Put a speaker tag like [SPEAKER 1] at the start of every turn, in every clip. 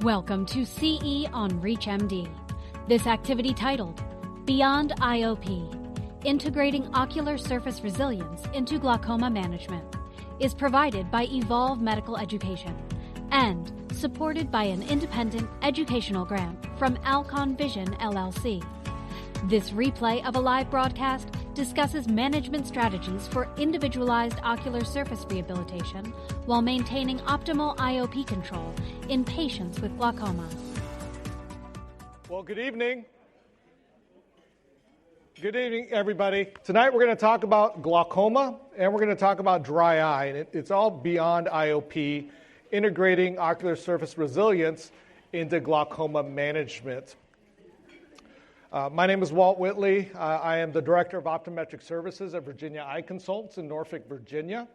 [SPEAKER 1] Welcome to CE on ReachMD. This activity titled Beyond IOP, Integrating Ocular Surface Resilience into Glaucoma Management is provided by Evolve Medical Education and supported by an independent educational grant from Alcon Vision LLC. This replay of a live broadcast discusses management strategies for individualized ocular surface rehabilitation while maintaining optimal IOP control in patients with glaucoma.
[SPEAKER 2] Well, good evening. Good evening, everybody. Tonight we're going to talk about glaucoma and we're going to talk about dry eye. And it's all beyond IOP, integrating ocular surface resilience into glaucoma management. My name is Walt Whitley. I am the Director of Optometric Services at Virginia Eye Consultants in Norfolk, Virginia.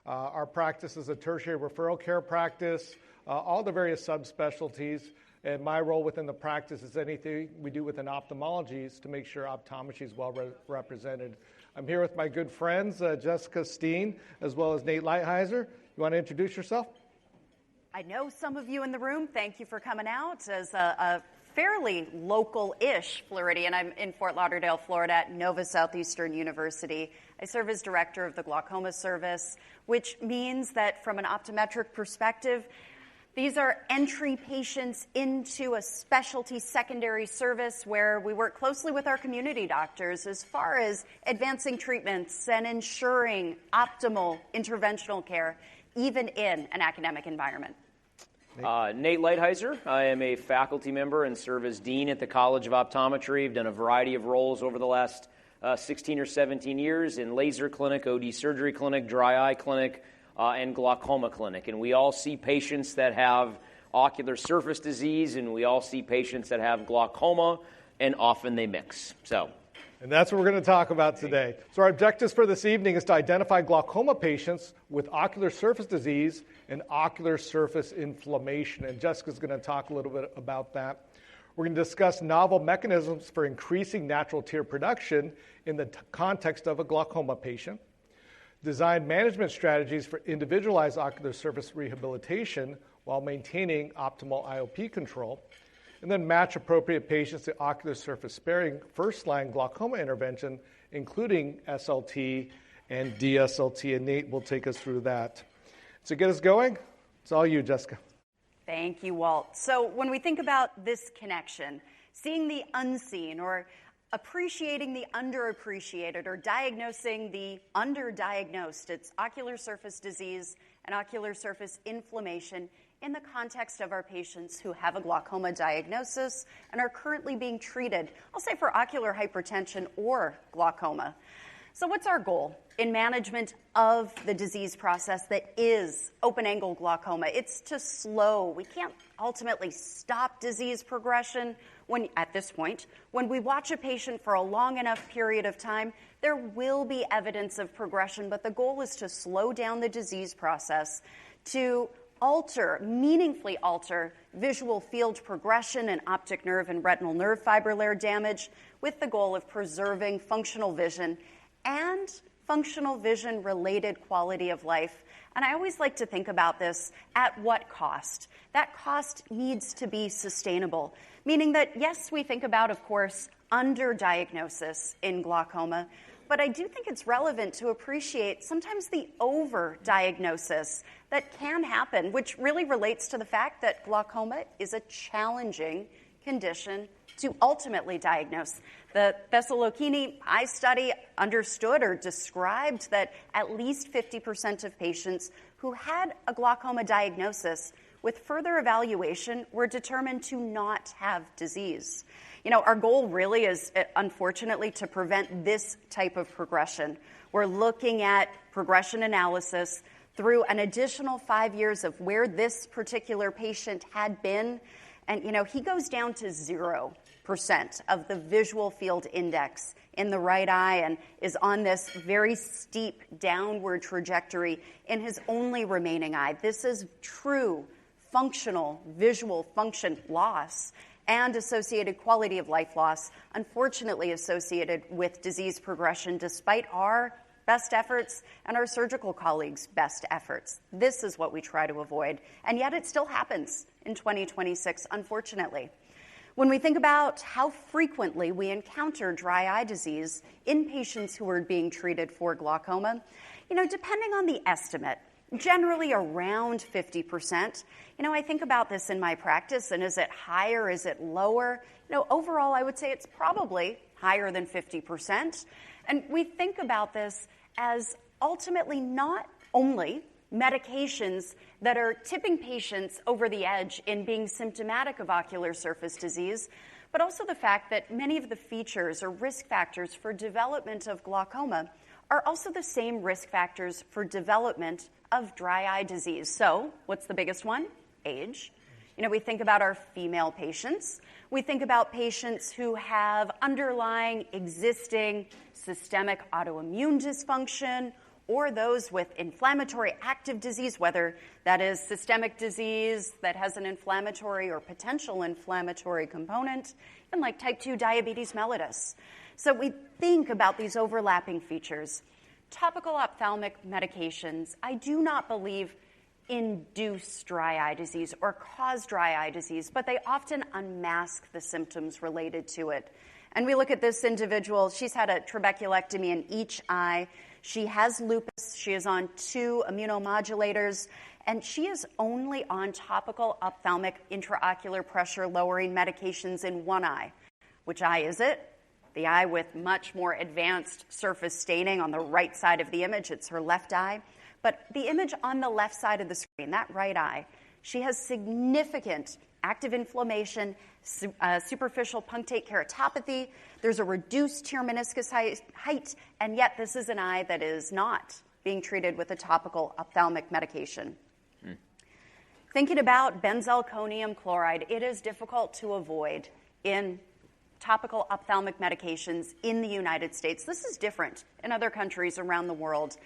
[SPEAKER 2] Our practice is a tertiary referral care practice, all the various subspecialties, and my role within the practice is anything we do within ophthalmology is to make sure optometry is well represented. I'm here with my good friends, Jessica Steen, as well as Nate Lighthizer. You want to introduce yourself?
[SPEAKER 3] I know some of you in the room. Thank you for coming out. As a fairly local-ish Floridian, I'm in Fort Lauderdale, Florida at Nova Southeastern University. I serve as director of the glaucoma service, which means that from an optometric perspective, these are entry patients into a specialty secondary service where we work closely with our community doctors as far as advancing treatments and ensuring optimal interventional care, even in an academic environment.
[SPEAKER 4] Nate Lighthizer. I am a faculty member and serve as dean at the College of Optometry. I've done a variety of roles over the last 16 or 17 years in laser clinic, OD surgery clinic, dry eye clinic, and glaucoma clinic. And we all see patients that have ocular surface disease, and we all see patients that have glaucoma, and often they mix.
[SPEAKER 2] And that's what we're going to talk about today. So our objectives for this evening is to identify glaucoma patients with ocular surface disease and ocular surface inflammation. And Jessica's going to talk a little bit about that. We're going to discuss novel mechanisms for increasing natural tear production in the context of a glaucoma patient. Design management strategies for individualized ocular surface rehabilitation while maintaining optimal IOP control. And then match appropriate patients to ocular surface sparing first-line glaucoma intervention, including SLT and DSLT, and Nate will take us through that. So get us going. It's all you, Jessica.
[SPEAKER 3] Thank you, Walt. So when we think about this connection, seeing the unseen or appreciating the underappreciated or diagnosing the underdiagnosed, it's ocular surface disease and ocular surface inflammation in the context of our patients who have a glaucoma diagnosis and are currently being treated, I'll say for ocular hypertension or glaucoma. So what's our goal in management of the disease process that is open-angle glaucoma? It's to slow. We can't ultimately stop disease progression at this point. When we watch a patient for a long enough period of time, there will be evidence of progression, but the goal is to slow down the disease process, to meaningfully alter visual field progression and optic nerve and retinal nerve fiber layer damage with the goal of preserving functional vision and functional vision related quality of life. And I always like to think about this at what cost? That cost needs to be sustainable, meaning that yes, we think about, of course, underdiagnosis in glaucoma, but I do think it's relevant to appreciate sometimes the overdiagnosis that can happen, which really relates to the fact that glaucoma is a challenging condition to ultimately diagnose. The Bessalocchini eye study understood or described that at least 50% of patients who had a glaucoma diagnosis with further evaluation were determined to not have disease. You know, our goal really is, unfortunately, to prevent this type of progression. We're looking at progression analysis through an additional 5 years of where this particular patient had been. And, he goes down to 0% of the visual field index in the right eye and is on this very steep downward trajectory in his only remaining eye. This is true functional visual function loss and associated quality of life loss, unfortunately associated with disease progression, despite our best efforts and our surgical colleagues' best efforts. This is what we try to avoid, and yet it still happens in 2026, unfortunately. When we think about how frequently we encounter dry eye disease in patients who are being treated for glaucoma, depending on the estimate, generally around 50%. I think about this in my practice, and is it higher, is it lower? Overall, I would say it's probably higher than 50%. And we think about this as ultimately not only medications that are tipping patients over the edge in being symptomatic of ocular surface disease, but also the fact that many of the features or risk factors for development of glaucoma are also the same risk factors for development of dry eye disease. So, what's the biggest one? Age. We think about our female patients. We think about patients who have underlying existing systemic autoimmune dysfunction, or those with inflammatory active disease, whether that is systemic disease that has an inflammatory or potential inflammatory component, and like type 2 diabetes mellitus. So we think about these overlapping features. Topical ophthalmic medications, I do not believe induce dry eye disease or cause dry eye disease, but they often unmask the symptoms related to it. And we look at this individual, she's had a trabeculectomy in each eye. She has lupus, she is on 2 immunomodulators, and she is only on topical ophthalmic intraocular pressure lowering medications in one eye. Which eye is it? The eye with much more advanced surface staining on the right side of the image. It's her left eye. But the image on the left side of the screen, that right eye, she has significant active inflammation, superficial punctate keratopathy. There's a reduced tear meniscus height, and yet this is an eye that is not being treated with a topical ophthalmic medication. Thinking about benzalkonium chloride, it is difficult to avoid in topical ophthalmic medications in the United States. This is different in other countries around the world.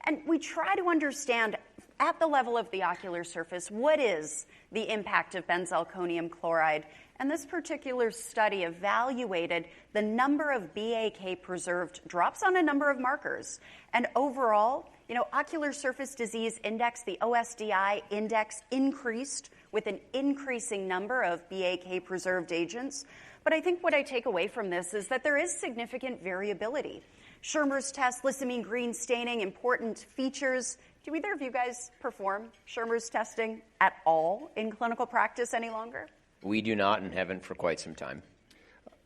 [SPEAKER 3] And we try to understand at the level of the ocular surface, what is the impact of benzalkonium chloride? And this particular study evaluated the number of BAK-preserved drops on a number of markers. And overall, ocular surface disease index, the OSDI index, increased with an increasing number of BAK-preserved agents. But I think what I take away from this is that there is significant variability. Schirmer's test, lissamine green staining, important features. Do either of you guys perform Schirmer's testing at all in clinical practice any longer?
[SPEAKER 4] We do not and haven't for quite some time.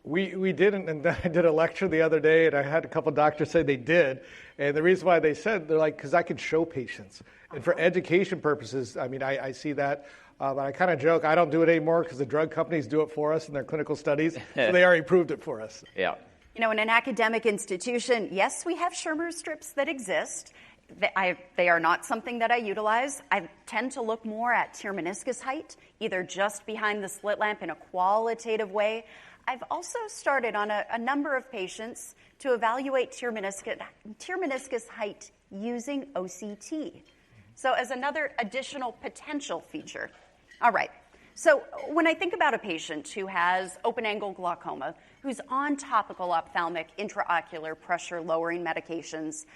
[SPEAKER 2] We didn't, and I did a lecture the other day, and I had a couple doctors say they did. And the reason why they said, they're like, because I could show patients. And for education purposes, I see that. But I kind of joke, I don't do it anymore because the drug companies do it for us in their clinical studies. So they already proved it for us.
[SPEAKER 4] Yeah.
[SPEAKER 3] In an academic institution, yes, we have Schirmer strips that exist. They are not something that I utilize. I tend to look more at tear meniscus height, either just behind the slit lamp in a qualitative way. I've also started on a number of patients to evaluate tear meniscus height using OCT. So as another additional potential feature. All right. So when I think about a patient who has open-angle glaucoma, who's on topical ophthalmic intraocular pressure-lowering medications,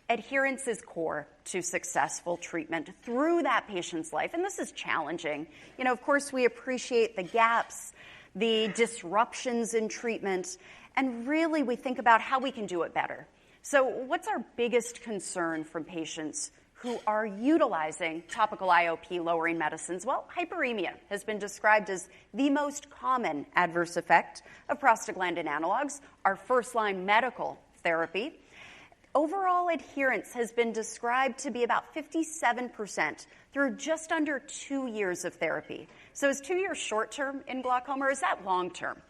[SPEAKER 3] adherence is core to successful treatment through that patient's life, and this is challenging. Of course, we appreciate the gaps, the disruptions in treatment, and really we think about how we can do it better. So what's our biggest concern from patients who are utilizing topical IOP lowering medicines? Well, hyperemia has been described as the most common adverse effect of prostaglandin analogs, our first-line medical therapy. Overall adherence has been described to be about 57% through just under 2 years of therapy. So is 2 years short-term in glaucoma, or is that long-term?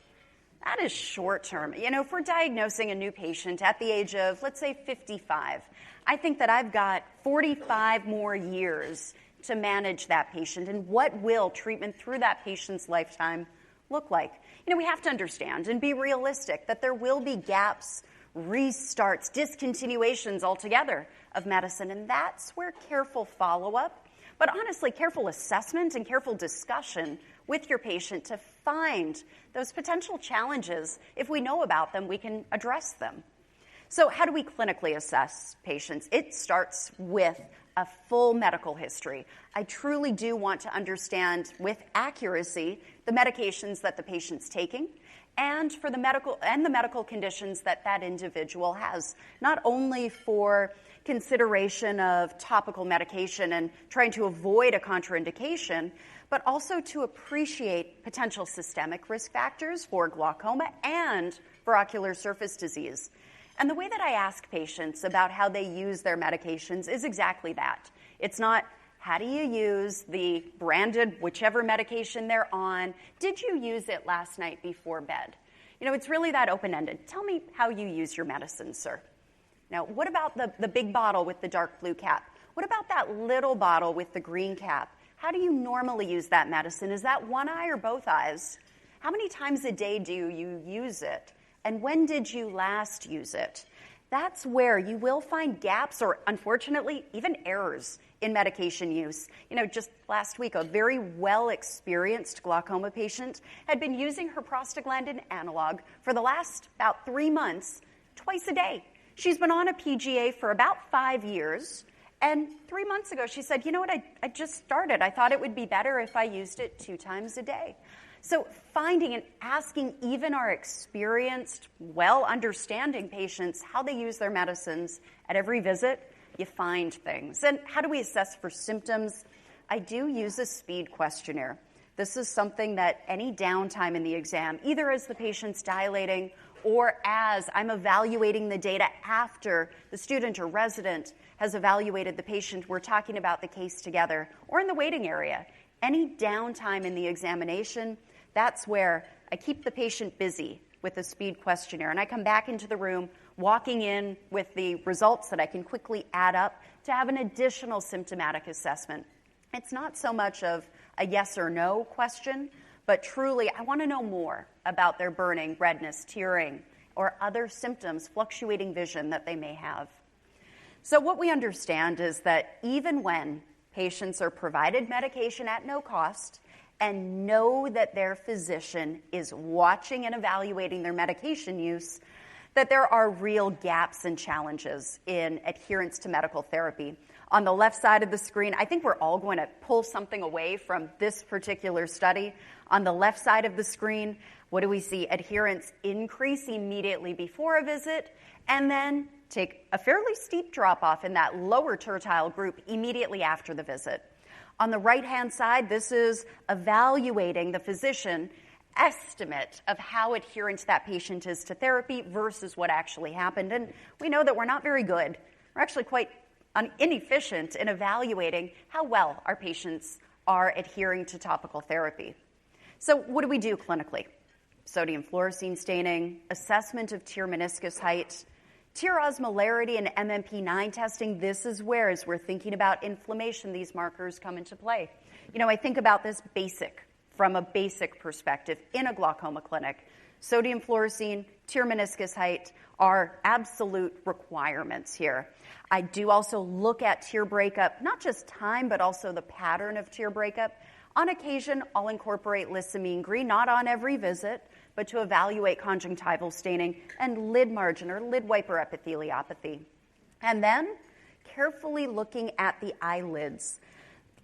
[SPEAKER 3] That is short-term. If we're diagnosing a new patient at the age of, let's say, 55, I think that I've got 45 more years to manage that patient. And what will treatment through that patient's lifetime look like? We have to understand and be realistic that there will be gaps, restarts, discontinuations altogether of medicine. And that's where careful follow-up, but honestly, careful assessment and careful discussion with your patient to find those potential challenges. If we know about them, we can address them. So how do we clinically assess patients? It starts with a full medical history. I truly do want to understand with accuracy the medications that the patient's taking and for the medical conditions that that individual has, not only for consideration of topical medication and trying to avoid a contraindication, but also to appreciate potential systemic risk factors for glaucoma and for ocular surface disease. And the way that I ask patients about how they use their medications is exactly that. It's not, how do you use the branded whichever medication they're on? Did you use it last night before bed? You know, it's really that open-ended. Tell me how you use your medicine, sir. Now, what about the big bottle with the dark blue cap? What about that little bottle with the green cap? How do you normally use that medicine? Is that one eye or both eyes? How many times a day do you use it? And when did you last use it? That's where you will find gaps or, unfortunately, even errors in medication use. You know, just last week, a very well-experienced glaucoma patient had been using her prostaglandin analog for the last about 3 months, twice a day. She's been on a PGA for about 5 years, and 3 months ago she said, you know what, I just started. I thought it would be better if I used it 2 times a day. So finding and asking even our experienced, well-understanding patients how they use their medicines at every visit, you find things. And how do we assess for symptoms? I do use a speed questionnaire. This is something that any downtime in the exam, either as the patient's dilating or as I'm evaluating the data after the student or resident has evaluated the patient, we're talking about the case together, or in the waiting area. Any downtime in the examination, that's where I keep the patient busy with a speed questionnaire. And I come back into the room, walking in with the results that I can quickly add up to have an additional symptomatic assessment. It's not so much of a yes or no question, but truly I want to know more about their burning, redness, tearing, or other symptoms, fluctuating vision that they may have. So what we understand is that even when patients are provided medication at no cost and know that their physician is watching and evaluating their medication use, that there are real gaps and challenges in adherence to medical therapy. On the left side of the screen, I think we're all going to pull something away from this particular study. On the left side of the screen, what do we see? Adherence increase immediately before a visit, and then take a fairly steep drop-off in that lower tertile group immediately after the visit. On the right-hand side, this is evaluating the physician estimate of how adherent that patient is to therapy versus what actually happened. And we know that we're not very good. We're actually quite inefficient in evaluating how well our patients are adhering to topical therapy. So what do we do clinically? Sodium fluorescein staining, assessment of tear meniscus height, tear osmolarity and MMP9 testing. This is where, as we're thinking about inflammation, these markers come into play. You know, I think about this from a basic perspective in a glaucoma clinic. Sodium fluorescein, tear meniscus height are absolute requirements here. I do also look at tear breakup, not just time, but also the pattern of tear breakup. On occasion, I'll incorporate lissamine green, not on every visit, but to evaluate conjunctival staining and lid margin or lid wiper epitheliopathy. And then carefully looking at the eyelids.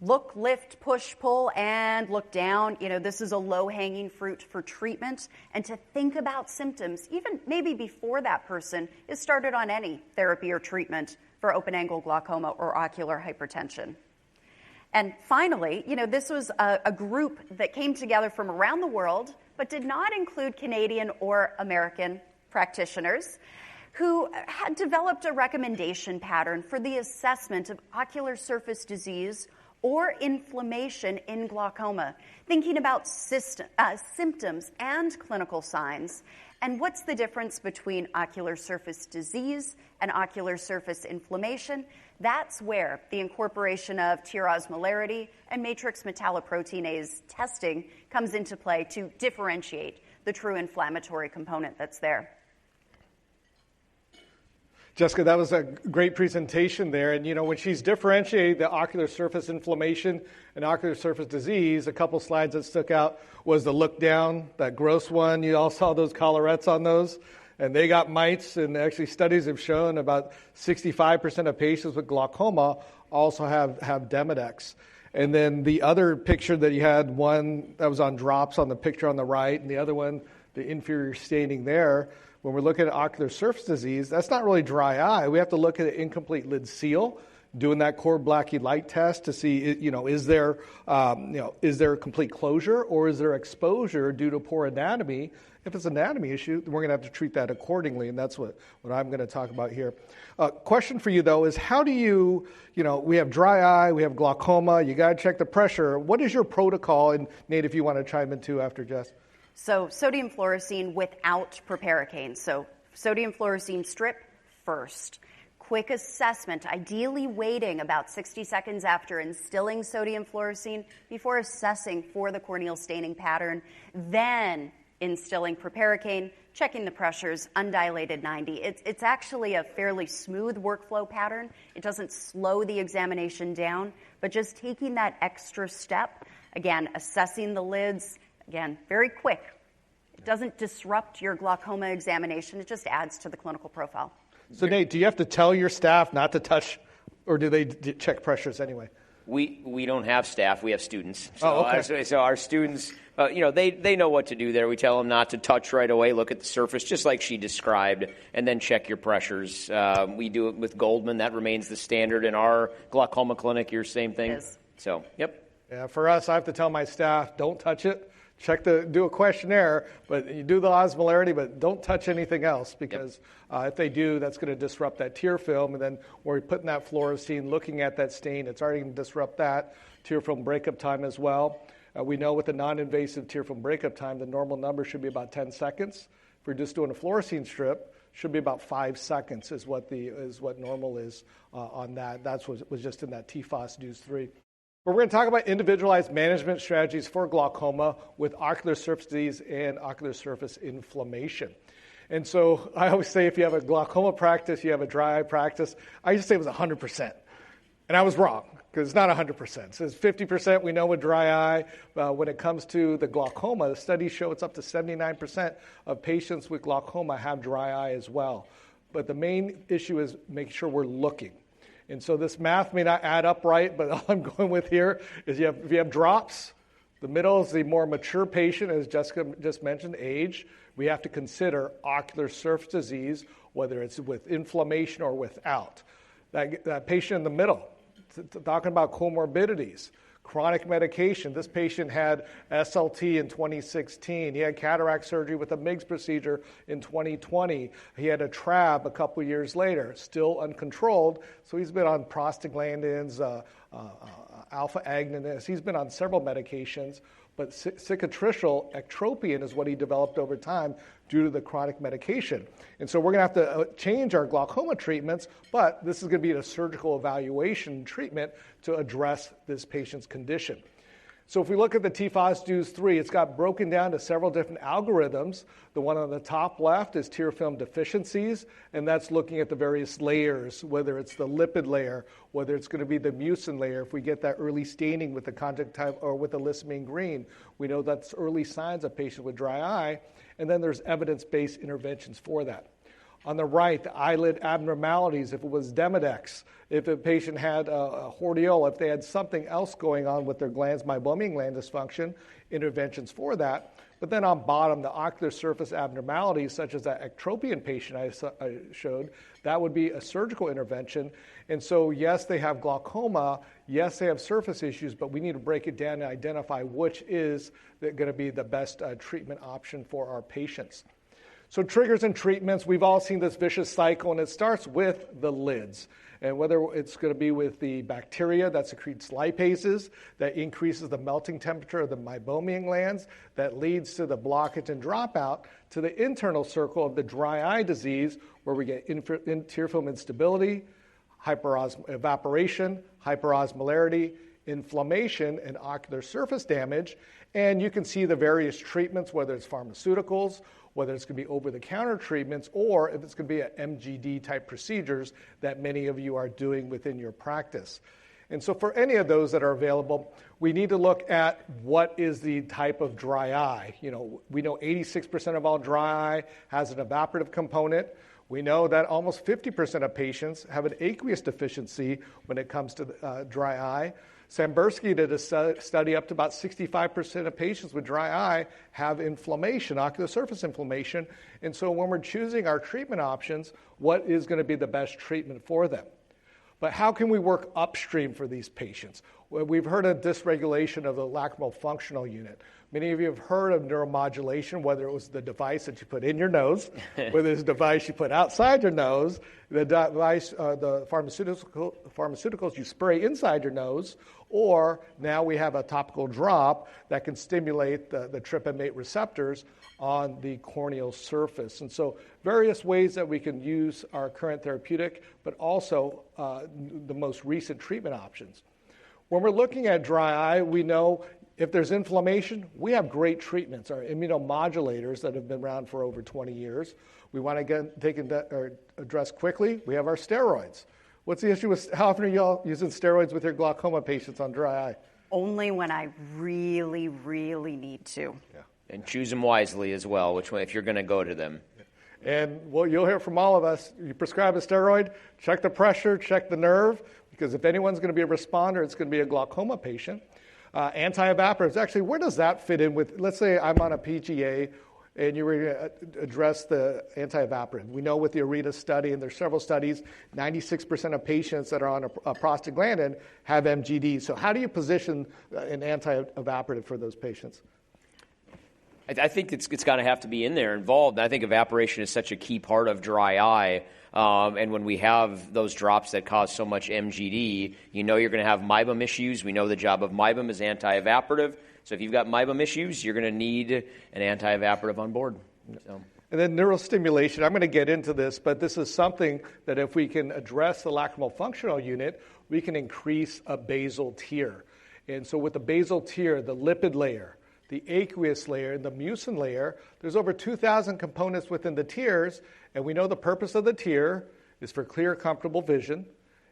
[SPEAKER 3] Look, lift, push, pull, and look down. You know, this is a low-hanging fruit for treatment. And to think about symptoms, even maybe before that person is started on any therapy or treatment for open-angle glaucoma or ocular hypertension. And finally, you know, this was a group that came together from around the world, but did not include Canadian or American practitioners, who had developed a recommendation pattern for the assessment of ocular surface disease or inflammation in glaucoma, thinking about symptoms and clinical signs, and what's the difference between ocular surface disease and ocular surface inflammation. That's where the incorporation of tear osmolarity and matrix metalloproteinase testing comes into play to differentiate the true inflammatory component that's there.
[SPEAKER 2] Jessica, that was a great presentation there. And, you know, when she's differentiating the ocular surface inflammation and ocular surface disease, a couple slides that stuck out was the look down, that gross one. You all saw those collarettes on those. And they got mites, and actually studies have shown about 65% of patients with glaucoma also have Demodex. And then the other picture that you had, one that was on drops on the picture on the right, and the other one, the inferior staining there. When we're looking at ocular surface disease, that's not really dry eye. We have to look at an incomplete lid seal, doing that core Blackie light test to see, is there a complete closure, or is there exposure due to poor anatomy? If it's an anatomy issue, then we're going to have to treat that accordingly, and that's what I'm going to talk about here. Question for you, though, is how do you, we have dry eye, we have glaucoma, you got to check the pressure. What is your protocol? And Nate, if you want to chime in too after Jess.
[SPEAKER 3] So sodium fluorescein without proparacaine. So sodium fluorescein strip first. Quick assessment, ideally waiting about 60 seconds after instilling sodium fluorescein before assessing for the corneal staining pattern, then instilling proparacaine, checking the pressures, undilated 90. It's actually a fairly smooth workflow pattern. It doesn't slow the examination down, but just taking that extra step, again, assessing the lids, again, very quick. It doesn't disrupt your glaucoma examination. It just adds to the clinical profile.
[SPEAKER 2] So Nate, do you have to tell your staff not to touch, or do they check pressures anyway?
[SPEAKER 4] We don't have staff. We have students.
[SPEAKER 2] So, okay.
[SPEAKER 4] So our students, they know what to do there. We tell them not to touch right away. Look at the surface, just like she described, and then check your pressures. We do it with Goldman. That remains the standard in our glaucoma clinic. Your same thing.
[SPEAKER 3] Yes.
[SPEAKER 4] So, yep.
[SPEAKER 2] Yeah, for us, I have to tell my staff, don't touch it. Do a questionnaire, but you do the osmolarity, but don't touch anything else, because if they do, that's going to disrupt that tear film, and then when we're putting that fluorescein, looking at that stain, it's already going to disrupt that tear film breakup time as well. We know with the non-invasive tear film breakup time, the normal number should be about 10 seconds. If we're just doing a fluorescein strip, should be about 5 seconds is what normal is on that. That's what was just in that TFOS-DUES-3. But we're going to talk about individualized management strategies for glaucoma with ocular surface disease and ocular surface inflammation. And so I always say if you have a glaucoma practice, you have a dry eye practice. I used to say it was 100%. And I was wrong, because it's not 100%. So it's 50% we know with dry eye. When it comes to the glaucoma, the studies show it's up to 79% of patients with glaucoma have dry eye as well. But the main issue is making sure we're looking. And so this math may not add up right, but all I'm going with here is if you have drops, the middle is the more mature patient, as Jessica just mentioned, age. We have to consider ocular surface disease, whether it's with inflammation or without. That patient in the middle, talking about comorbidities, chronic medication. This patient had SLT in 2016. He had cataract surgery with a MIGS procedure in 2020. He had a TRAB a couple years later, still uncontrolled. So he's been on prostaglandins, alpha-agonist. He's been on several medications, but cicatricial ectropion is what he developed over time due to the chronic medication. And so we're going to have to change our glaucoma treatments, but this is going to be a surgical evaluation treatment to address this patient's condition. So if we look at the TFOS-DUES-3, it's got broken down to several different algorithms. The one on the top left is tear film deficiencies, and that's looking at the various layers, whether it's the lipid layer, whether it's going to be the mucin layer. If we get that early staining with the conjunctiva or with the lissamine green, we know that's early signs of patient with dry eye, and then there's evidence-based interventions for that. On the right, the eyelid abnormalities, if it was Demodex, if a patient had a hordeola, if they had something else going on with their glands, meibomian gland dysfunction, interventions for that. But then on bottom, the ocular surface abnormalities, such as that ectropion patient I showed, that would be a surgical intervention. And so, yes, they have glaucoma, yes, they have surface issues, but we need to break it down and identify which is going to be the best treatment option for our patients. So triggers and treatments, we've all seen this vicious cycle, and it starts with the lids. And whether it's going to be with the bacteria that secretes lipases, that increases the melting temperature of the meibomian glands, that leads to the blockage and dropout, to the internal circle of the dry eye disease, where we get tear film instability, evaporation, hyperosmolarity, inflammation, and ocular surface damage. And you can see the various treatments, whether it's pharmaceuticals, whether it's going to be over-the-counter treatments, or if it's going to be an MGD-type procedures that many of you are doing within your practice. And so for any of those that are available, we need to look at what is the type of dry eye. We know 86% of all dry eye has an evaporative component. We know that almost 50% of patients have an aqueous deficiency when it comes to dry eye. Sambursky did a study up to about 65% of patients with dry eye have inflammation, ocular surface inflammation. And so when we're choosing our treatment options, what is going to be the best treatment for them? But how can we work upstream for these patients? Well, we've heard of dysregulation of the lacrimal functional unit. Many of you have heard of neuromodulation, whether it was the device that you put in your nose, whether it's a device you put outside your nose, the device, the pharmaceuticals you spray inside your nose, or now we have a topical drop that can stimulate the TRPM8 receptors on the corneal surface. And so various ways that we can use our current therapeutic, but also the most recent treatment options. When we're looking at dry eye, we know if there's inflammation, we have great treatments. Our immunomodulators that have been around for over 20 years. We want to address quickly. We have our steroids. What's the issue with, how often are you all using steroids with your glaucoma patients on dry eye?
[SPEAKER 3] Only when I really, really need to.
[SPEAKER 2] Yeah.
[SPEAKER 4] And choose them wisely as well, which one, if you're going to go to them.
[SPEAKER 2] And what you'll hear from all of us, you prescribe a steroid, check the pressure, check the nerve, because if anyone's going to be a responder, it's going to be a glaucoma patient. Anti-evaporatives, actually, where does that fit in with, let's say I'm on a PGA and you were going to address the anti-evaporative. We know with the EREDA study, and there's several studies, 96% of patients that are on a prostaglandin have MGD. So how do you position an anti-evaporative for those patients?
[SPEAKER 4] I think it's got to have to be in there involved. I think evaporation is such a key part of dry eye. And when we have those drops that cause so much MGD, you know you're going to have meibum issues. We know the job of meibum is anti-evaporative. So if you've got meibum issues, you're going to need an anti-evaporative on board. So.
[SPEAKER 2] And then neurostimulation, I'm going to get into this, but this is something that if we can address the lacrimal functional unit, we can increase a basal tear. And so with the basal tear, the lipid layer, the aqueous layer, and the mucin layer, there's over 2,000 components within the tears, and we know the purpose of the tear is for clear, comfortable vision.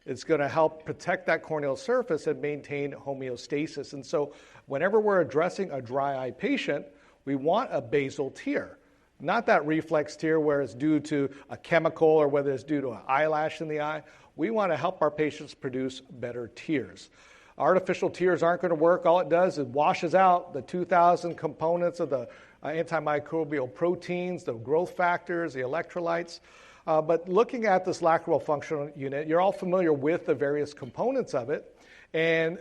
[SPEAKER 2] It's going to help protect that corneal surface and maintain homeostasis. And so whenever we're addressing a dry eye patient, we want a basal tear, not that reflex tear where it's due to a chemical or whether it's due to an eyelash in the eye. We want to help our patients produce better tears. Artificial tears aren't going to work. All it does is washes out the 2,000 components of the antimicrobial proteins, the growth factors, the electrolytes. But looking at this lacrimal functional unit, you're all familiar with the various components of it. And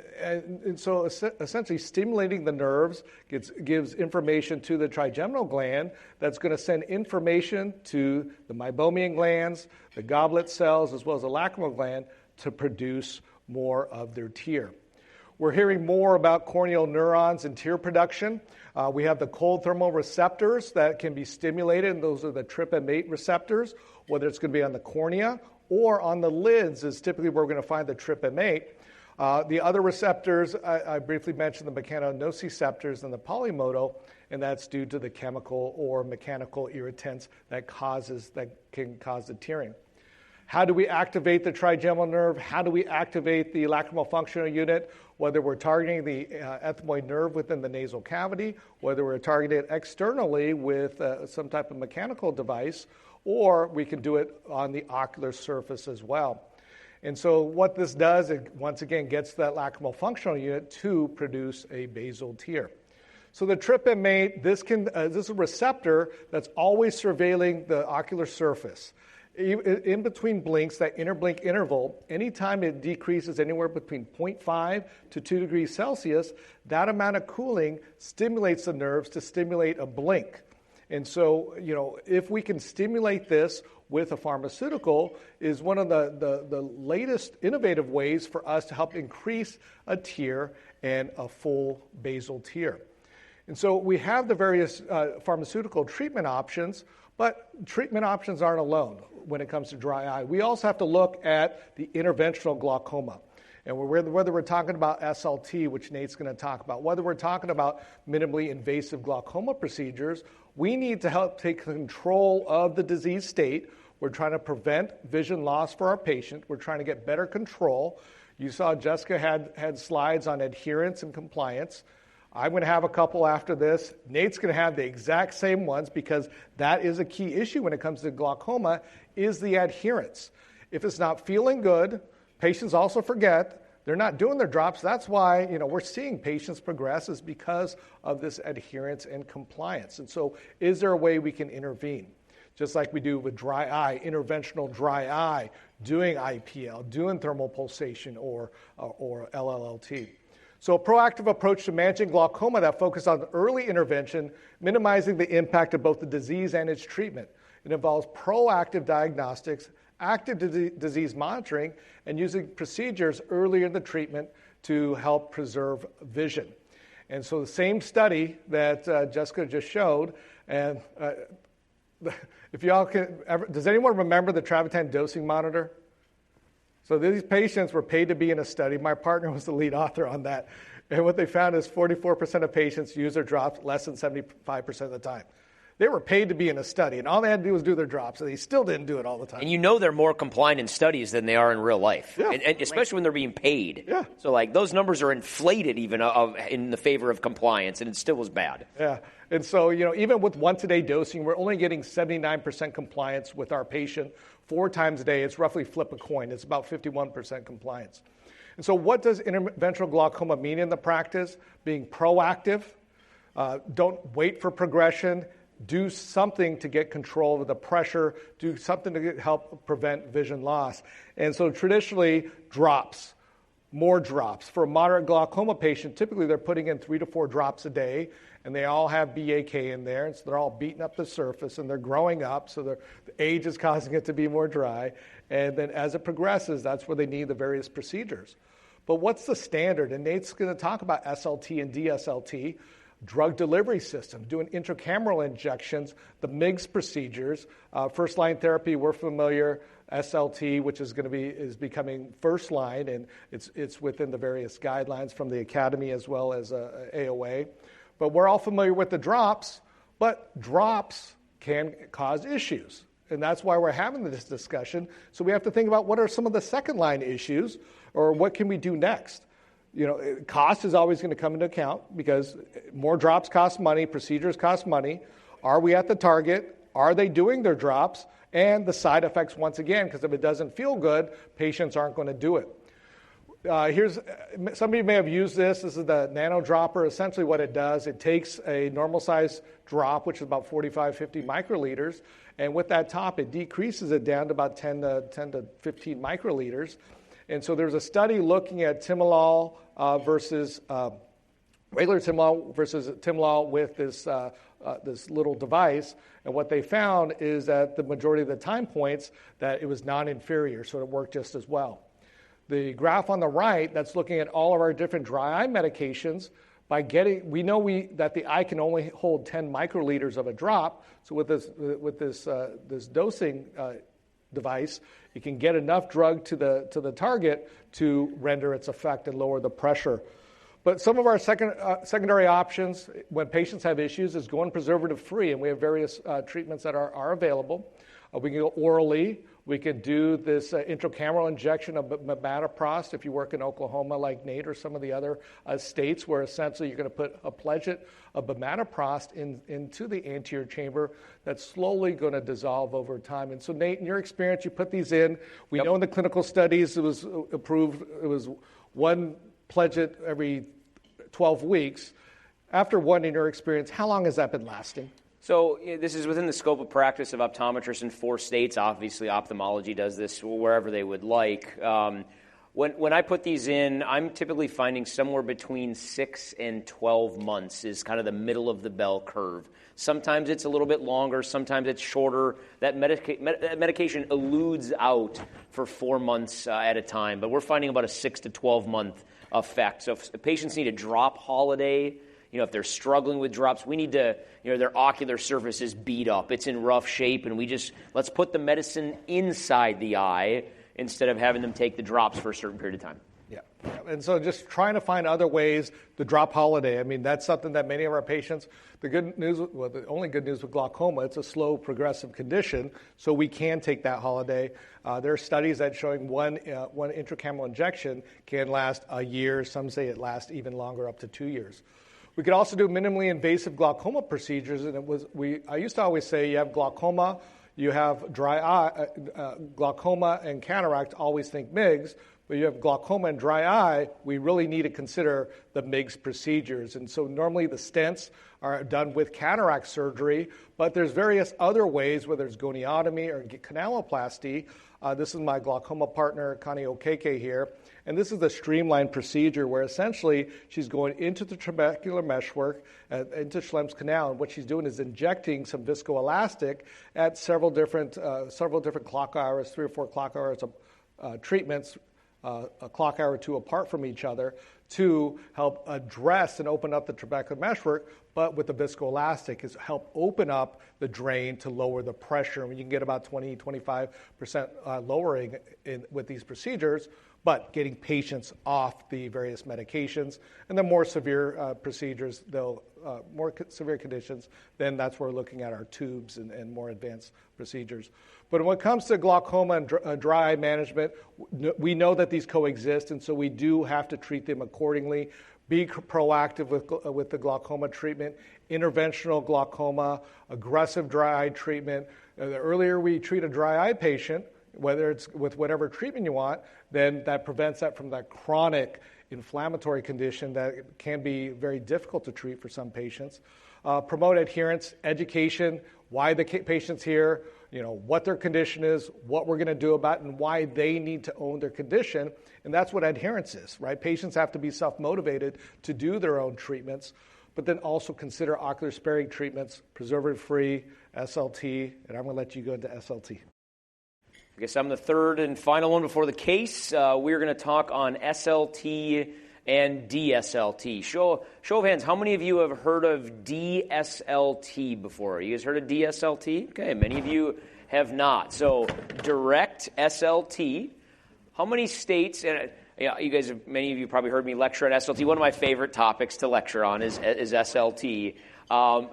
[SPEAKER 2] so essentially stimulating the nerves gives information to the trigeminal gland that's going to send information to the meibomian glands, the goblet cells, as well as the lacrimal gland to produce more of their tear. We're hearing more about corneal neurons and tear production. We have the cold thermal receptors that can be stimulated, and those are the TRPM8 receptors, whether it's going to be on the cornea or on the lids is typically where we're going to find the TRPM8. The other receptors, I briefly mentioned the mechanonociceptors and the polymodal, and that's due to the chemical or mechanical irritants that can cause the tearing. How do we activate the trigeminal nerve? How do we activate the lacrimal functional unit? Whether we're targeting the ethmoid nerve within the nasal cavity, whether we're targeting it externally with some type of mechanical device, or we can do it on the ocular surface as well. And so what this does, it once again gets that lacrimal functional unit to produce a basal tear. So the TRPM8, this is a receptor that's always surveilling the ocular surface. In between blinks, that interblink interval, anytime it decreases anywhere between 0.5 to 2 degrees Celsius, that amount of cooling stimulates the nerves to stimulate a blink. And so, if we can stimulate this with a pharmaceutical is one of the latest innovative ways for us to help increase a tear and a full basal tear. And so we have the various pharmaceutical treatment options, but treatment options aren't alone when it comes to dry eye. We also have to look at the interventional glaucoma. And whether we're talking about SLT, which Nate's going to talk about, whether we're talking about minimally invasive glaucoma procedures, we need to help take control of the disease state. We're trying to prevent vision loss for our patient. We're trying to get better control. You saw Jessica had slides on adherence and compliance. I'm going to have a couple after this. Nate's going to have the exact same ones because that is a key issue when it comes to glaucoma is the adherence. If it's not feeling good, patients also forget they're not doing their drops. That's why we're seeing patients progress is because of this adherence and compliance. And so is there a way we can intervene? Just like we do with dry eye, interventional dry eye, doing IPL, doing thermal pulsation or LLLT. So a proactive approach to managing glaucoma that focuses on early intervention, minimizing the impact of both the disease and its treatment. It involves proactive diagnostics, active disease monitoring, and using procedures earlier in the treatment to help preserve vision. And so the same study that Jessica just showed, and if y'all can, does anyone remember the Travitan dosing monitor? So these patients were paid to be in a study. My partner was the lead author on that. And what they found is 44% of patients use their drops less than 75% of the time. They were paid to be in a study, and all they had to do was do their drops, and they still didn't do it all the time.
[SPEAKER 4] And they're more compliant in studies than they are in real life,
[SPEAKER 2] yeah.
[SPEAKER 4] and especially when they're being paid.
[SPEAKER 2] Yeah.
[SPEAKER 4] So, those numbers are inflated even in the favor of compliance, and it still was bad.
[SPEAKER 2] Yeah, and so, even with once-a-day dosing, we're only getting 79% compliance with our patient 4 times a day. It's roughly flip a coin. It's about 51% compliance. And so what does interventional glaucoma mean in the practice? Being proactive, don't wait for progression, do something to get control of the pressure, do something to help prevent vision loss. And so traditionally, drops, more drops. For a moderate glaucoma patient, typically they're putting in 3 to 4 drops a day, and they all have BAK in there, and so they're all beating up the surface, and they're growing up, so the age is causing it to be more dry. And then as it progresses, that's where they need the various procedures. But what's the standard? And Nate's going to talk about SLT and DSLT. Drug delivery system, doing intracameral injections, the MIGS procedures, first-line therapy, we're familiar, SLT, which is becoming first line, and it's within the various guidelines from the Academy as well as AOA. But we're all familiar with the drops, but drops can cause issues, and that's why we're having this discussion. So we have to think about what are some of the second-line issues, or what can we do next? Cost is always going to come into account because more drops cost money, procedures cost money. Are we at the target? Are they doing their drops? And the side effects once again, because if it doesn't feel good, patients aren't going to do it. Some of you may have used this. This is the nano dropper. Essentially what it does, it takes a normal size drop, which is about 45, 50 microliters, and with that top, it decreases it down to about 10 to 15 microliters. And so there's a study looking at timolol versus regular timolol versus timolol with this little device. And what they found is that the majority of the time points that it was non-inferior, so it worked just as well. The graph on the right, that's looking at all of our different dry eye medications. We know that the eye can only hold 10 microliters of a drop. So with this dosing device, you can get enough drug to the target to render its effect and lower the pressure. But some of our secondary options when patients have issues is going preservative-free, and we have various treatments that are available. We can go orally. We can do this intracameral injection of bimatoprost if you work in Oklahoma like Nate or some of the other states where essentially you're going to put a pledget of bimatoprost into the anterior chamber that's slowly going to dissolve over time. And so Nate, in your experience, you put these in. We know in the clinical studies it was approved, it was 1 pledget every 12 weeks. After one, in your experience, how long has that been lasting?
[SPEAKER 4] So this is within the scope of practice of optometrists in 4 states. Obviously, ophthalmology does this wherever they would like. When I put these in, I'm typically finding somewhere between 6 and 12 months is kind of the middle of the bell curve. Sometimes it's a little bit longer. Sometimes it's shorter. That medication eludes out for 4 months at a time. But we're finding about a 6 to 12-month effect. So if patients need a drop holiday, if they're struggling with drops, we need to, their ocular surface is beat up. It's in rough shape, and let's put the medicine inside the eye instead of having them take the drops for a certain period of time.
[SPEAKER 2] Yeah. And so just trying to find other ways to drop holiday. I mean, that's something that many of our patients, the only good news with glaucoma, it's a slow progressive condition, so we can take that holiday. There are studies that showing one intracameral injection can last a year. Some say it lasts even longer, up to 2 years. We could also do minimally invasive glaucoma procedures, and I used to always say you have glaucoma, you have dry eye, glaucoma and cataract, always think MIGS. But you have glaucoma and dry eye, we really need to consider the MIGS procedures. And so normally the stents are done with cataract surgery, but there's various other ways, whether it's goniotomy or canaloplasty. This is my glaucoma partner, Connie Okeke here. And this is a streamlined procedure where essentially she's going into the trabecular meshwork, into Schlemm's canal, and what she's doing is injecting some viscoelastic at several different clock hours, 3 or 4 clock hours of treatments, a clock hour or two apart from each other, to help address and open up the trabecular meshwork, but with the viscoelastic is help open up the drain to lower the pressure. I mean, you can get about 20-25% lowering with these procedures, but getting patients off the various medications. And the more severe procedures, more severe conditions, then that's where we're looking at our tubes and more advanced procedures. But when it comes to glaucoma and dry eye management, we know that these coexist, and so we do have to treat them accordingly. Be proactive with the glaucoma treatment, interventional glaucoma, aggressive dry eye treatment. The earlier we treat a dry eye patient, whether it's with whatever treatment you want, then that prevents that from that chronic inflammatory condition that can be very difficult to treat for some patients. Promote adherence, education, why the patient's here, what their condition is, what we're going to do about it, and why they need to own their condition. And that's what adherence is, right? Patients have to be self-motivated to do their own treatments, but then also consider ocular sparing treatments, preservative-free, SLT, and I'm going to let you go into SLT.
[SPEAKER 4] I guess I'm the third and final one before the case. We're going to talk on SLT and DSLT. Show of hands, how many of you have heard of DSLT before? You guys heard of DSLT? Okay, many of you have not. So direct SLT. How many states, and many of you probably heard me lecture at SLT. One of my favorite topics to lecture on is SLT.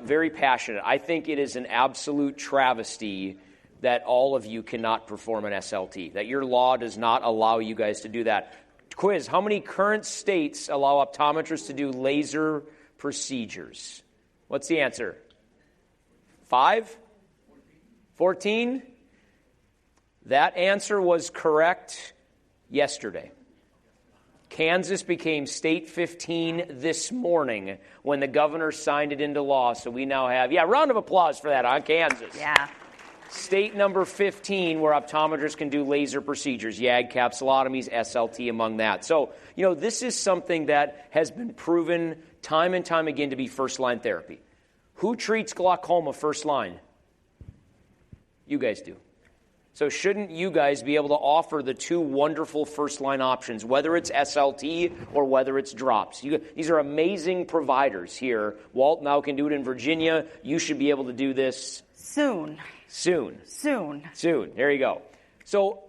[SPEAKER 4] Very passionate. I think it is an absolute travesty that all of you cannot perform an SLT, that your law does not allow you guys to do that. Quiz, how many current states allow optometrists to do laser procedures? What's the answer? 5? 14? That answer was correct yesterday. Kansas became state 15 this morning when the governor signed it into law, so we now have, round of applause for that, Kansas.
[SPEAKER 3] Yeah.
[SPEAKER 4] State number 15 where optometrists can do laser procedures, YAG, capsulotomies, SLT among that. So, this is something that has been proven time and time again to be first-line therapy. Who treats glaucoma first line? You guys do. So shouldn't you guys be able to offer the two wonderful first-line options, whether it's SLT or whether it's drops? These are amazing providers here. Walt now can do it in Virginia. You should be able to do this
[SPEAKER 3] Soon.
[SPEAKER 4] There you go. So,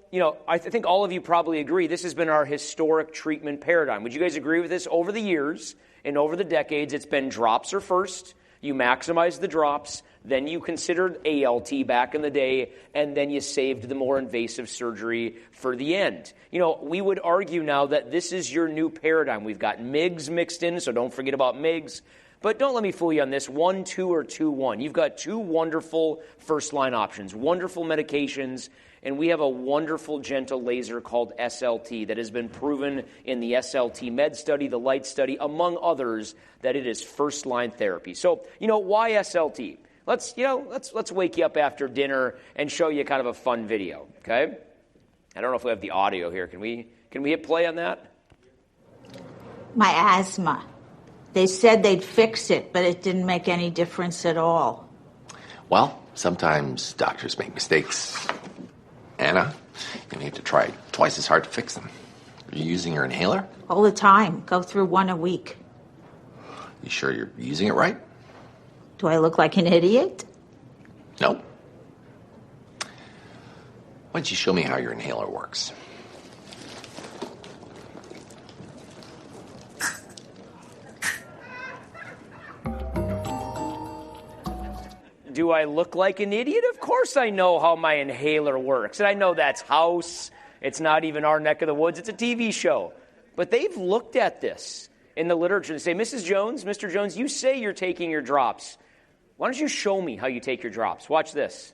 [SPEAKER 4] I think all of you probably agree this has been our historic treatment paradigm. Would you guys agree with this? Over the years and over the decades, it's been drops are first. You maximize the drops. Then you considered ALT back in the day. And then you saved the more invasive surgery for the end. We would argue now that this is your new paradigm. We've got MIGS mixed in, so don't forget about MIGS. But don't let me fool you on this 1-2 or 2-1. You've got two wonderful first-line options, wonderful medications, and we have a wonderful gentle laser called SLT that has been proven in the SLT med study, the light study, among others, that it is first-line therapy. So, why SLT? Let's wake you up after dinner and show you kind of a fun video, okay? I don't know if we have the audio here. Can we hit play on that?
[SPEAKER 5] My asthma. They said they'd fix it, but it didn't make any difference at all.
[SPEAKER 6] Well, sometimes doctors make mistakes. Anna, you have to try twice as hard to fix them. Are you using your inhaler?
[SPEAKER 5] All the time. Go through one a week.
[SPEAKER 6] You sure you're using it right?
[SPEAKER 5] Do I look like an idiot?
[SPEAKER 6] No. Why don't you show me how your inhaler works?
[SPEAKER 4] Do I look like an idiot? Of course I know how my inhaler works. And I know that's House. It's not even our neck of the woods. It's a TV show. But they've looked at this in the literature and say, Mrs. Jones, Mr. Jones, you say you're taking your drops. Why don't you show me how you take your drops? Watch this.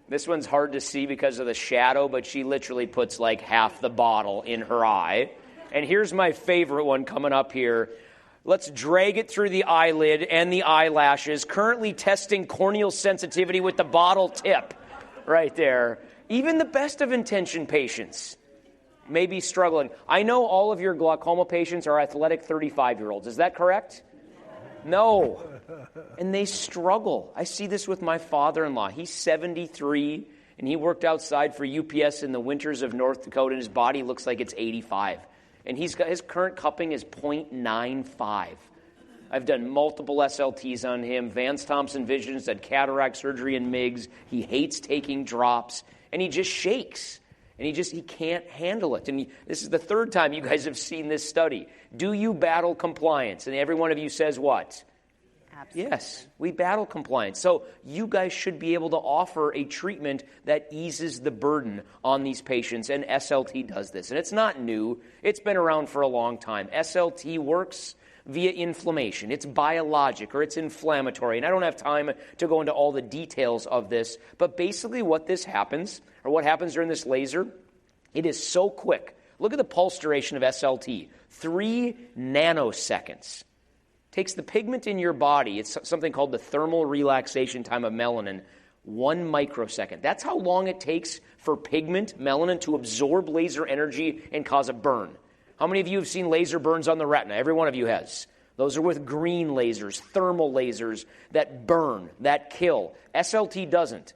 [SPEAKER 4] This one's hard to see because of the shadow, but she literally puts like half the bottle in her eye. And here's my favorite one coming up here. Let's drag it through the eyelid and the eyelashes, currently testing corneal sensitivity with the bottle tip right there. Even the best of intention patients may be struggling. I know all of your glaucoma patients are athletic 35-year-olds. Is that correct? No. And they struggle. I see this with my father-in-law. He's 73, and he worked outside for UPS in the winters of North Dakota, and his body looks like it's 85. And his current cupping is 0.95. I've done multiple SLTs on him. Vance Thompson Visions had cataract surgery and MIGS. He hates taking drops, and he just shakes. And he can't handle it. And this is the third time you guys have seen this study. Do you battle compliance? And every one of you says what?
[SPEAKER 3] Absolutely.
[SPEAKER 4] Yes, we battle compliance. So you guys should be able to offer a treatment that eases the burden on these patients, and SLT does this. And it's not new. It's been around for a long time. SLT works via inflammation. It's biologic or it's inflammatory. And I don't have time to go into all the details of this, but basically what happens during this laser, it is so quick. Look at the pulse duration of SLT, 3 nanoseconds. Takes the pigment in your body, it's something called the thermal relaxation time of melanin, 1 microsecond. That's how long it takes for pigment, melanin, to absorb laser energy and cause a burn. How many of you have seen laser burns on the retina? Every one of you has. Those are with green lasers, thermal lasers that burn, that kill. SLT doesn't.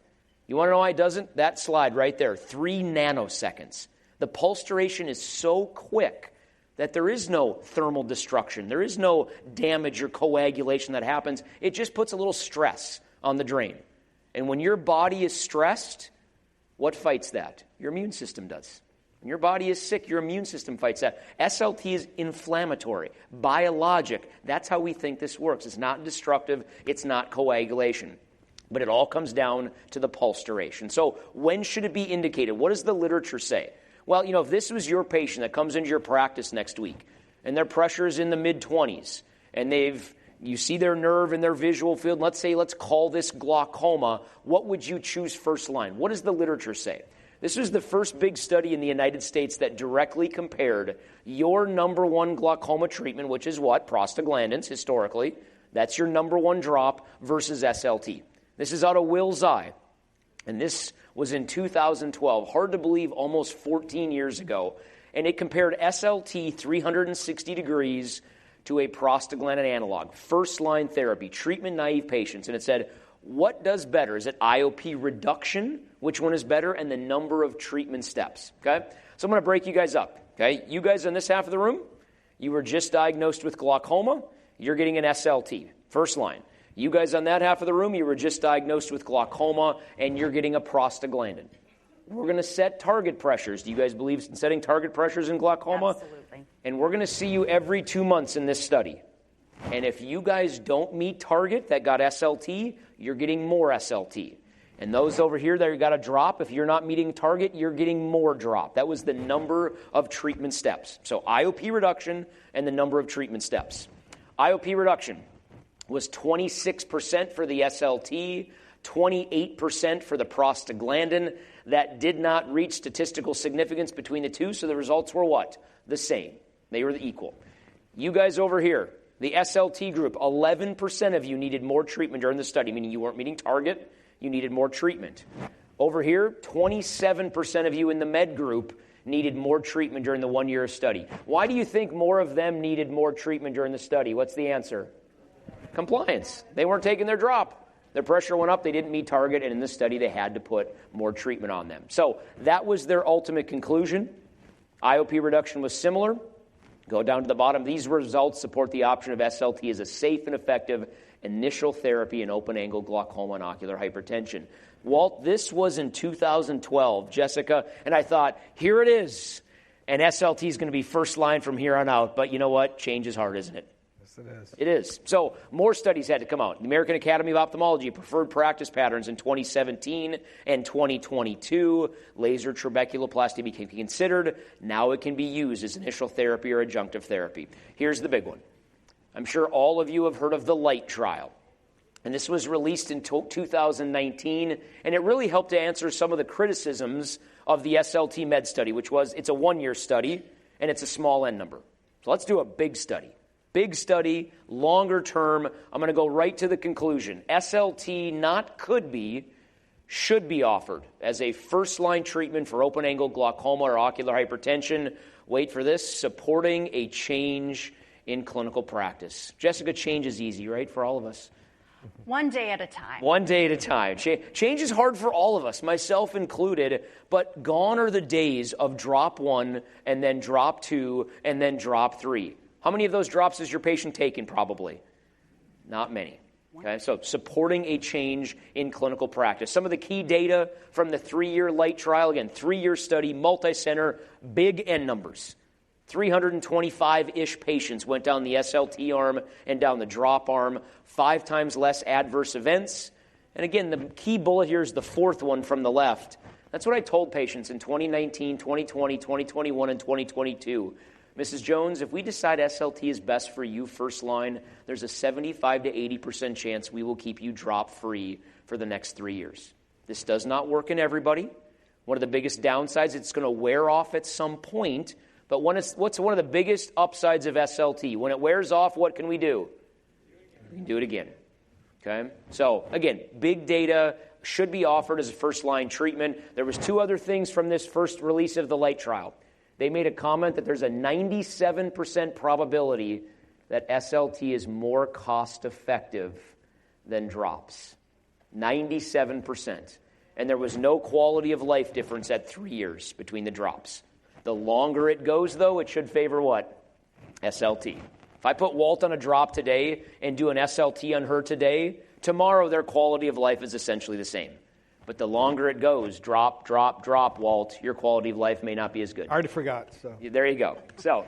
[SPEAKER 4] You want to know why it doesn't? That slide right there, 3 nanoseconds. The pulse duration is so quick that there is no thermal destruction. There is no damage or coagulation that happens. It just puts a little stress on the drain. And when your body is stressed, what fights that? Your immune system does. When your body is sick, your immune system fights that. SLT is inflammatory, biologic. That's how we think this works. It's not destructive. It's not coagulation. But it all comes down to the pulse duration. So when should it be indicated? What does the literature say? Well, if this was your patient that comes into your practice next week and their pressure is in the mid-20s and you see their nerve and their visual field, let's call this glaucoma, what would you choose first line? What does the literature say? This was the first big study in the United States that directly compared your number one glaucoma treatment, which is what? Prostaglandins, historically. That's your number one drop versus SLT. This is out of Will's eye. And this was in 2012. Hard to believe, almost 14 years ago. And it compared SLT 360 degrees to a prostaglandin analog. First-line therapy, treatment-naive patients. And it said, what does better? Is it IOP reduction? Which one is better? And the number of treatment steps. Okay? So I'm going to break you guys up. Okay? You guys in this half of the room, you were just diagnosed with glaucoma. You're getting an SLT. First line. You guys on that half of the room, you were just diagnosed with glaucoma, and you're getting a prostaglandin. We're going to set target pressures. Do you guys believe in setting target pressures in glaucoma?
[SPEAKER 3] Absolutely.
[SPEAKER 4] And we're going to see you every 2 months in this study. And if you guys don't meet target that got SLT, you're getting more SLT. And those over here that got a drop, if you're not meeting target, you're getting more drop. That was the number of treatment steps. So IOP reduction and the number of treatment steps. IOP reduction was 26% for the SLT, 28% for the prostaglandin. That did not reach statistical significance between the two, so the results were what? The same. They were equal. You guys over here, the SLT group, 11% of you needed more treatment during the study, meaning you weren't meeting target, you needed more treatment. Over here, 27% of you in the med group needed more treatment during the 1 year of study. Why do you think more of them needed more treatment during the study? What's the answer? Compliance. They weren't taking their drop. Their pressure went up. They didn't meet target. And in this study, they had to put more treatment on them. So that was their ultimate conclusion. IOP reduction was similar. Go down to the bottom. These results support the option of SLT as a safe and effective initial therapy in open-angle glaucoma and ocular hypertension. Walt, this was in 2012, Jessica, and I thought, here it is. And SLT is going to be first line from here on out. But you know what? Change is hard, isn't it?
[SPEAKER 2] Yes, Yes, it is.
[SPEAKER 4] It is. So more studies had to come out. The American Academy of Ophthalmology preferred practice patterns in 2017 and 2022. Laser trabeculoplasty became considered. Now it can be used as initial therapy or adjunctive therapy. Here's the big one. I'm sure all of you have heard of the Light trial. And this was released in 2019, and it really helped to answer some of the criticisms of the SLT med study, which was it's a one-year study, and it's a small N number. So let's do a big study. Big study, longer term. I'm going to go right to the conclusion. SLT not could be, should be offered as a first-line treatment for open-angle glaucoma or ocular hypertension. Wait for this, supporting a change in clinical practice. Jessica, change is easy, right, for all of us?
[SPEAKER 3] One day at a time.
[SPEAKER 4] One day at a time. Change is hard for all of us, myself included, but gone are the days of drop 1 and then drop 2 and then drop 3. How many of those drops is your patient taking probably? Not many. Okay, so supporting a change in clinical practice. Some of the key data from the 3-year Light trial, again, 3-year study, multi-center, big N numbers. 325-ish patients went down the SLT arm and down the drop arm, 5 times less adverse events. And again, the key bullet here is the 4th one from the left. That's what I told patients in 2019, 2020, 2021, and 2022. Mrs. Jones, if we decide SLT is best for you first line, there's a 75 to 80% chance we will keep you drop-free for the next 3 years. This does not work in everybody. One of the biggest downsides, it's going to wear off at some point. But what's one of the biggest upsides of SLT? When it wears off, what can we do? We can do it again. Okay? So, again, big data should be offered as a first-line treatment. There was 2 other things from this first release of the Light trial. They made a comment that there's a 97% probability that SLT is more cost-effective than drops. 97%. And there was no quality of life difference at 3 years between the drops. The longer it goes, though, it should favor what? SLT. If I put Walt on a drop today and do an SLT on her today, tomorrow their quality of life is essentially the same. But the longer it goes, drop, drop, drop, Walt, your quality of life may not be as good.
[SPEAKER 2] I already forgot. So
[SPEAKER 4] there you go. So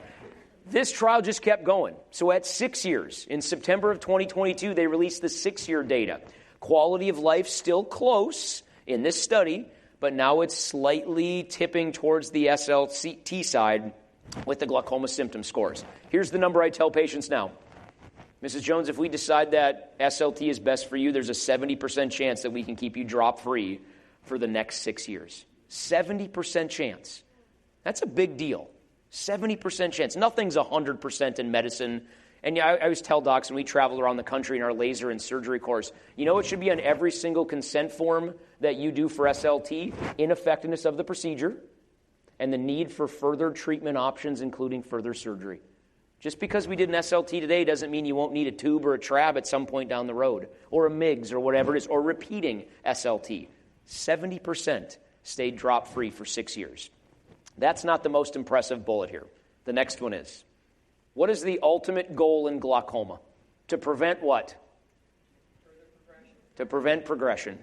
[SPEAKER 4] this trial just kept going. So at 6 years, in September of 2022, they released the 6-year data. Quality of life still close in this study, but now it's slightly tipping towards the SLT side with the glaucoma symptom scores. Here's the number I tell patients now. Mrs. Jones, if we decide that SLT is best for you, there's a 70% chance that we can keep you drop-free for the next 6 years. 70% chance. That's a big deal. 70% chance. Nothing's 100% in medicine. And I always tell docs when we travel around the country in our laser and surgery course, you know it should be on every single consent form that you do for SLT, ineffectiveness of the procedure, and the need for further treatment options, including further surgery. Just because we did an SLT today doesn't mean you won't need a tube or a trab at some point down the road, or a MIGS or whatever it is, or repeating SLT. 70% stayed drop-free for 6 years. That's not the most impressive bullet here. The next one is, what is the ultimate goal in glaucoma? To prevent what? To prevent progression.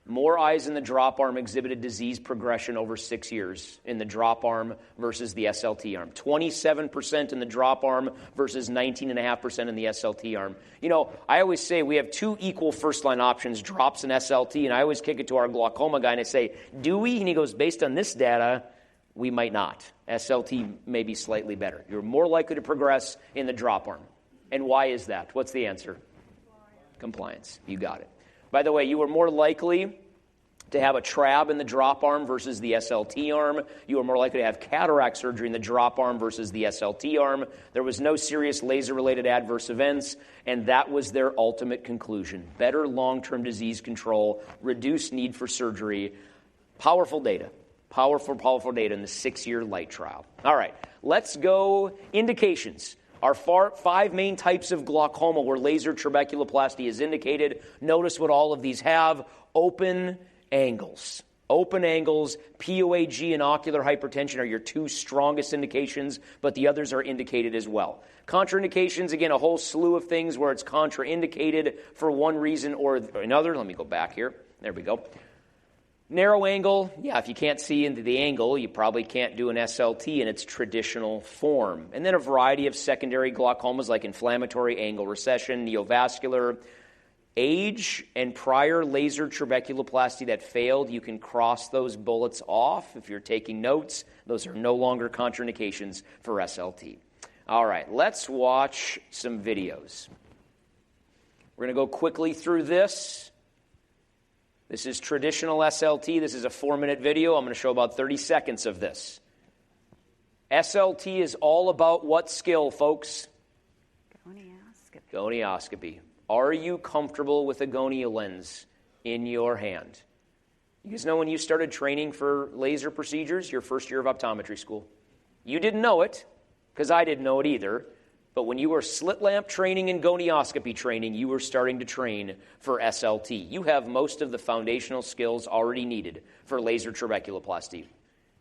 [SPEAKER 4] More eyes in the drop arm exhibited disease progression over 6 years in the drop arm versus the SLT arm. 27% in the drop arm versus 19.5% in the SLT arm. You know, I always say we have 2 equal first-line options, drops and SLT, and I always kick it to our glaucoma guy and I say, do we? And he goes, based on this data, we might not. SLT may be slightly better. You're more likely to progress in the drop arm. And why is that? What's the answer? Compliance. You got it. By the way, you are more likely to have a trab in the drop arm versus the SLT arm. You are more likely to have cataract surgery in the drop arm versus the SLT arm. There was no serious laser-related adverse events, and that was their ultimate conclusion. Better long-term disease control, reduced need for surgery. Powerful data. Powerful data in the 6-year Light trial. All right, let's go indications. Our 5 main types of glaucoma where laser trabeculoplasty is indicated. Notice what all of these have. Open angles. Open angles, POAG and ocular hypertension are your 2 strongest indications, but the others are indicated as well. Contraindications, again, a whole slew of things where it's contraindicated for one reason or another. Let me go back here. There we go. Narrow angle, yeah, if you can't see into the angle, you probably can't do an SLT in its traditional form. And then a variety of secondary glaucomas like inflammatory angle recession, neovascular. Age and prior laser trabeculoplasty that failed, you can cross those bullets off. If you're taking notes, those are no longer contraindications for SLT. All right, let's watch some videos. We're going to go quickly through this. This is traditional SLT. This is a 4-minute video. I'm going to show about 30 seconds of this. SLT is all about what skill, folks? Gonioscopy. Are you comfortable with a gonia lens in your hand? You guys know when you started training for laser procedures, your first year of optometry school? You didn't know it, because I didn't know it either. But when you were slit lamp training and gonioscopy training, you were starting to train for SLT. You have most of the foundational skills already needed for laser trabeculoplasty.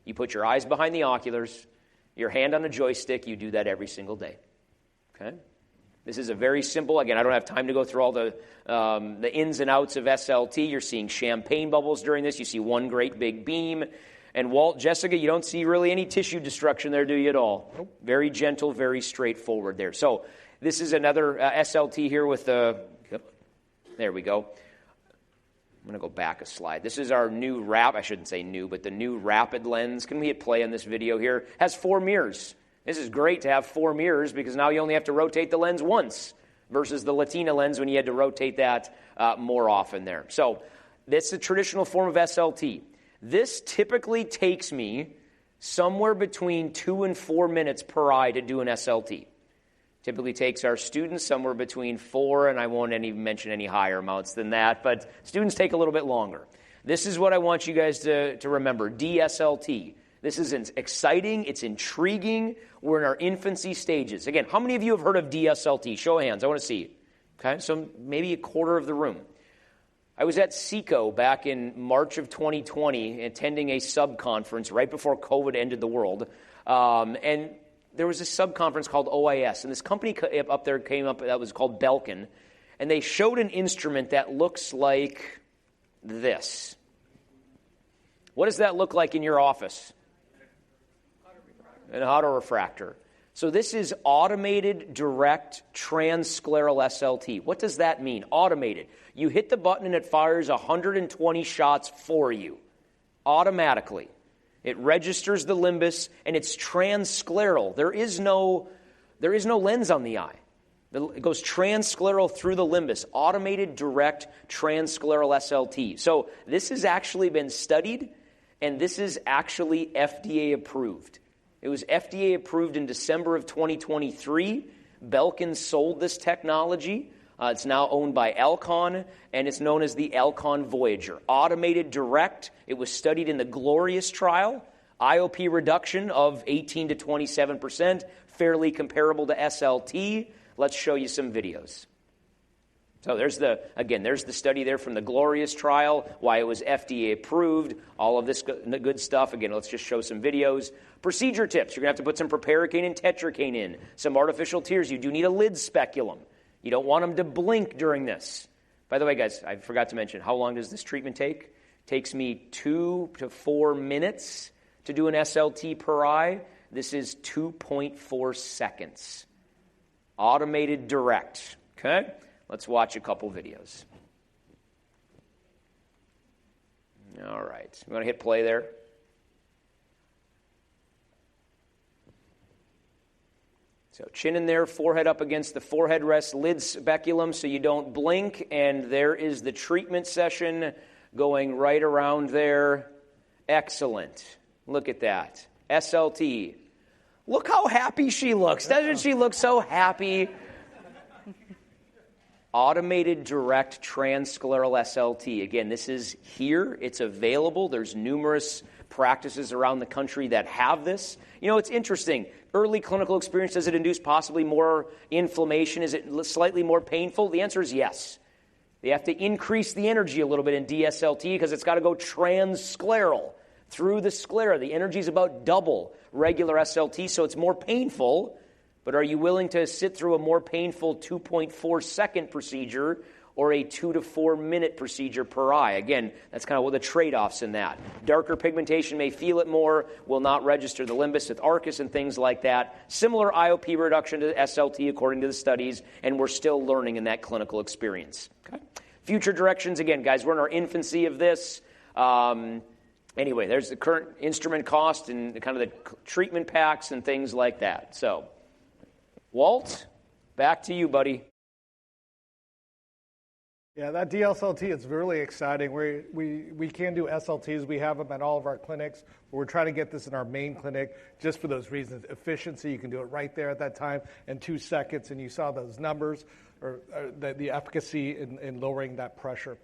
[SPEAKER 4] You put your eyes behind the oculars, your hand on a joystick, you do that every single day. Okay? This is a very simple, again, I don't have time to go through all the ins and outs of SLT. You're seeing champagne bubbles during this. You see one great big beam. And Walt, Jessica, you don't see really any tissue destruction there, do you, at all? Nope. Very gentle, very straightforward there. So this is another SLT here with the, there we go. I'm going to go back a slide. This is our new I shouldn't say new, but the new rapid lens. Can we hit play on this video here? Has 4 mirrors. This is great to have 4 mirrors because now you only have to rotate the lens once versus the Latina lens when you had to rotate that more often there. So this is a traditional form of SLT. This typically takes me somewhere between 2 and 4 minutes per eye to do an SLT. Typically takes our students somewhere between 4, and I won't even mention any higher amounts than that, but students take a little bit longer. This is what I want you guys to remember, DSLT. This is exciting, it's intriguing. We're in our infancy stages. Again, how many of you have heard of DSLT? Show of hands, I want to see. Okay, so maybe a quarter of the room. I was at SECO back in March of 2020, attending a sub-conference right before COVID ended the world. And there was a sub-conference called OIS, and this company up there came up that was called Belkin, and they showed an instrument that looks like this. What does that look like in your office? An autorefractor. So this is automated direct transscleral SLT. What does that mean? Automated. You hit the button and it fires 120 shots for you, automatically. It registers the limbus and it's transscleral. There is no lens on the eye. It goes transscleral through the limbus, automated direct transscleral SLT. So this has actually been studied and this is actually FDA approved. It was FDA approved in December of 2023. Belkin sold this technology. It's now owned by Alcon, and it's known as the Alcon Voyager. Automated direct. It was studied in the Glorious trial. IOP reduction of 18 to 27%, fairly comparable to SLT. Let's show you some videos. So there's the study there from the Glorious trial, why it was FDA approved, all of this good stuff. Again, let's just show some videos. Procedure tips. You're going to have to put some proparacaine and tetracaine in, some artificial tears. You do need a lid speculum. You don't want them to blink during this. By the way, guys, I forgot to mention, how long does this treatment take? It takes me 2 to 4 minutes to do an SLT per eye. This is 2.4 seconds. Automated direct. Okay? Let's watch a couple videos. All right. You want to hit play there? So chin in there, forehead up against the forehead rest, lid speculum so you don't blink. And there is the treatment session going right around there. Excellent. Look at that. SLT. Look how happy she looks. Doesn't she look so happy? Automated direct transscleral SLT. Again, this is here. It's available. There's numerous practices around the country that have this. You know, it's interesting. Early clinical experience, does it induce possibly more inflammation? Is it slightly more painful? The answer is yes. They have to increase the energy a little bit in DSLT because it's got to go transscleral through the sclera. The energy is about double regular SLT, so it's more painful. But are you willing to sit through a more painful 2.4 second procedure, or a 2 to 4 minute procedure per eye. Again, that's kind of what the trade-offs in that. Darker pigmentation may feel it more, will not register the limbus with arcus and things like that. Similar IOP reduction to SLT according to the studies, and we're still learning in that clinical experience. Okay. Future directions, again, guys, we're in our infancy of this. Anyway, there's the current instrument cost and kind of the treatment packs and things like that. So, Walt, back to you, buddy.
[SPEAKER 2] Yeah, that DSLT is really exciting. We can do SLTs. We have them at all of our clinics. We're trying to get this in our main clinic just for those reasons. Efficiency, you can do it right there at that time in 2 seconds, and you saw those numbers, or the efficacy in lowering that pressure.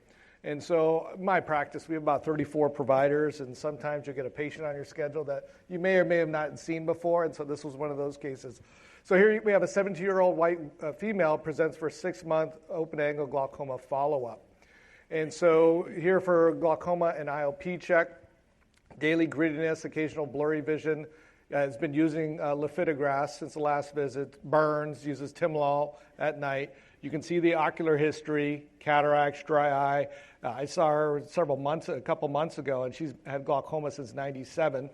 [SPEAKER 2] And so my practice, we have about 34 providers, and sometimes you get a patient on your schedule that you may or may have not seen before, and so this was one of those cases. So here we have a 17-year-old white female presents for 6-month open-angle glaucoma follow-up. And so here for glaucoma and IOP check, daily griddiness, occasional blurry vision, has been using lifitegrast since the last visit, burns, uses Timolol at night. You can see the ocular history, cataracts, dry eye. I saw her a couple months ago, and she's had glaucoma since 97.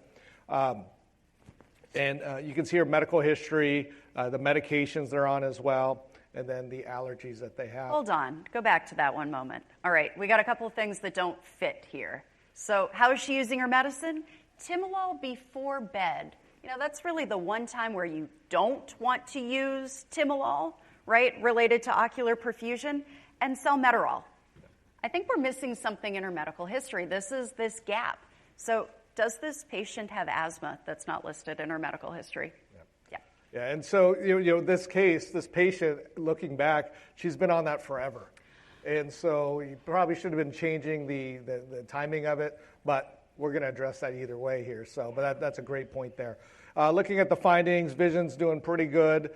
[SPEAKER 2] And you can see her medical history, the medications they're on as well, and then the allergies that they have.
[SPEAKER 3] Hold on. Go back to that one moment. All right, we got a couple of things that don't fit here. So how is she using her medicine? Timolol before bed. You know, that's really the one time where you don't want to use Timolol, right, related to ocular perfusion, and salmeterol. I think we're missing something in her medical history. This is this gap. So does this patient have asthma that's not listed in her medical history?
[SPEAKER 2] Yeah, and so this case, this patient, looking back, she's been on that forever. And so you probably should have been changing the timing of it, but we're going to address that either way here. So, but that's a great point there. Looking at the findings, vision's doing pretty good.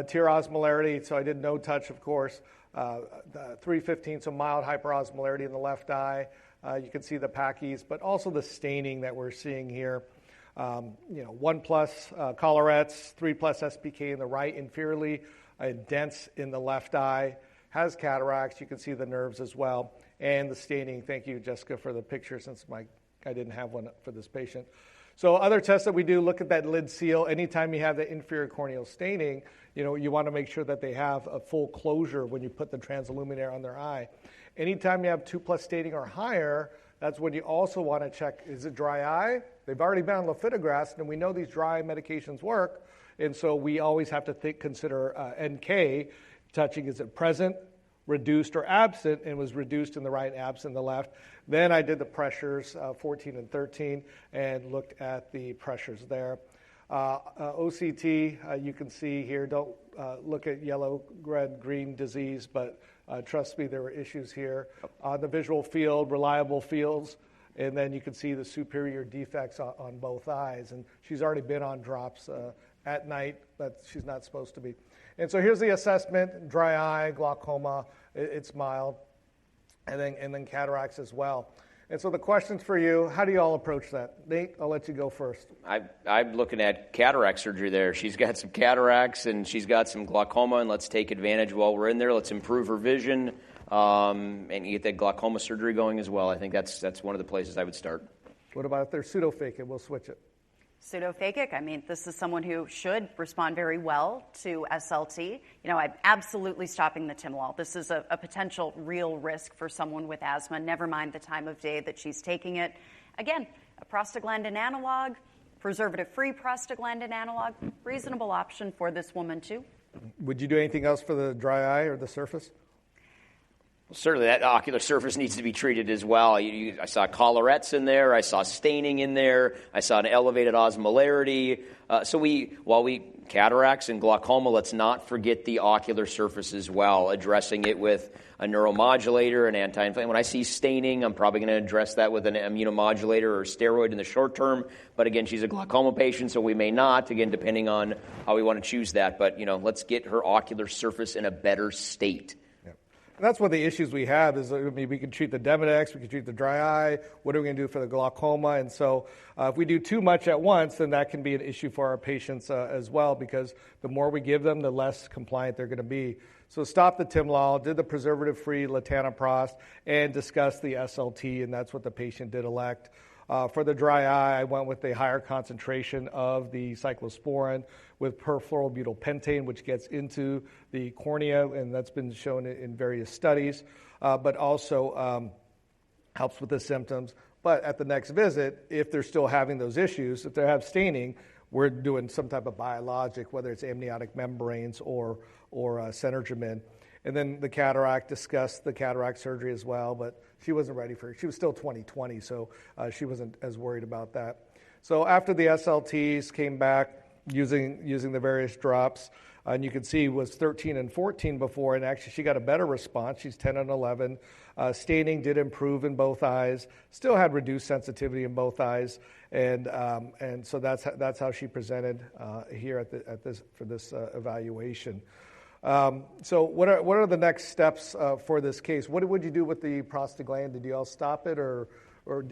[SPEAKER 2] Tear osmolarity, so I did no touch, of course. 315, so mild hyperosmolarity in the left eye. You can see the Packies, but also the staining that we're seeing here. 1+ collarettes, 3+ SPK in the right inferiorly, dense in the left eye, has cataracts. You can see the nerves as well, and the staining. Thank you, Jessica, for the picture, since I didn't have one for this patient. So other tests that we do, look at that lid seal. Anytime you have the inferior corneal staining, you want to make sure that they have a full closure when you put the transluminare on their eye. Anytime you have 2+ staining or higher, that's when you also want to check, is it dry eye? They've already been on lifitegrast, and we know these dry eye medications work, and so we always have to consider NK touching. Is it present, reduced, or absent? And was reduced in the right, absent in the left. Then I did the pressures, 14 and 13, and looked at the pressures there. OCT, you can see here, don't look at yellow, red, green disease, but trust me, there were issues here. The visual field, reliable fields, and then you can see the superior defects on both eyes. And she's already been on drops at night, but she's not supposed to be. And so here's the assessment: dry eye, glaucoma, it's mild, and then cataracts as well. And so the questions for you, how do you all approach that? Nate, I'll let you go first.
[SPEAKER 4] I'm looking at cataract surgery there. She's got some cataracts and she's got some glaucoma, and let's take advantage while we're in there. Let's improve her vision and get that glaucoma surgery going as well. I think that's one of the places I would start.
[SPEAKER 2] What about if they're pseudophakic? We'll switch it.
[SPEAKER 3] Pseudophakic, I mean, this is someone who should respond very well to SLT. I'm absolutely stopping the Timolol. This is a potential real risk for someone with asthma, never mind the time of day that she's taking it. Again, a prostaglandin analog, preservative-free prostaglandin analog, reasonable option for this woman too.
[SPEAKER 2] Would you do anything else for the dry eye or the surface?
[SPEAKER 4] Certainly, that ocular surface needs to be treated as well. I saw collarettes in there. I saw staining in there. I saw an elevated osmolarity. While cataracts and glaucoma, let's not forget the ocular surface as well, addressing it with a neuromodulator, an anti-inflammatory. When I see staining, I'm probably going to address that with an immunomodulator or steroid in the short term. But again, she's a glaucoma patient, so we may not, again, depending on how we want to choose that. But, let's get her ocular surface in a better state.
[SPEAKER 2] And that's one of the issues we have is, we can treat the Demodex, we can treat the dry eye. What are we going to do for the glaucoma? And so if we do too much at once, then that can be an issue for our patients as well, because the more we give them, the less compliant they're going to be. So stopped the timolol, did the preservative-free latanoprost, and discussed the SLT, and that's what the patient did elect. For the dry eye, I went with a higher concentration of the cyclosporin with perfluorobutylpentane, which gets into the cornea, and that's been shown in various studies, but also helps with the symptoms. But at the next visit, if they're still having those issues, if they have staining, we're doing some type of biologic, whether it's amniotic membranes or Synergimin. And then the cataract, discussed the cataract surgery as well, but she wasn't ready for it. She was still 20/20, so she wasn't as worried about that. So after the SLTs came back using the various drops, and you can see was 13 and 14 before, and actually she got a better response. She's 10 and 11. Staining did improve in both eyes. Still had reduced sensitivity in both eyes, and so that's how she presented here for this evaluation. So what are the next steps for this case? What would you do with the prostaglandin? Did you all stop it, or do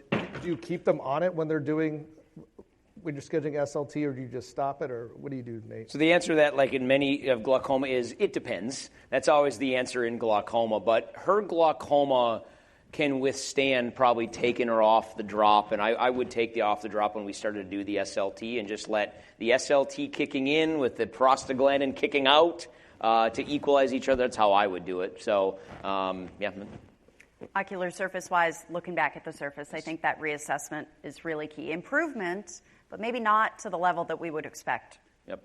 [SPEAKER 2] you keep them on it when you're scheduling SLT, or do you just stop it, or what do you do, Nate?
[SPEAKER 4] So the answer to that, like in many of glaucoma, is it depends. That's always the answer in glaucoma. But her glaucoma can withstand probably taking her off the drop, and I would take the off the drop when we started to do the SLT and just let the SLT kicking in with the prostaglandin kicking out to equalize each other. That's how I would do it. So, yeah.
[SPEAKER 3] Ocular surface-wise, looking back at the surface, I think that reassessment is really key. Improvement, but maybe not to the level that we would expect.
[SPEAKER 4] Yep.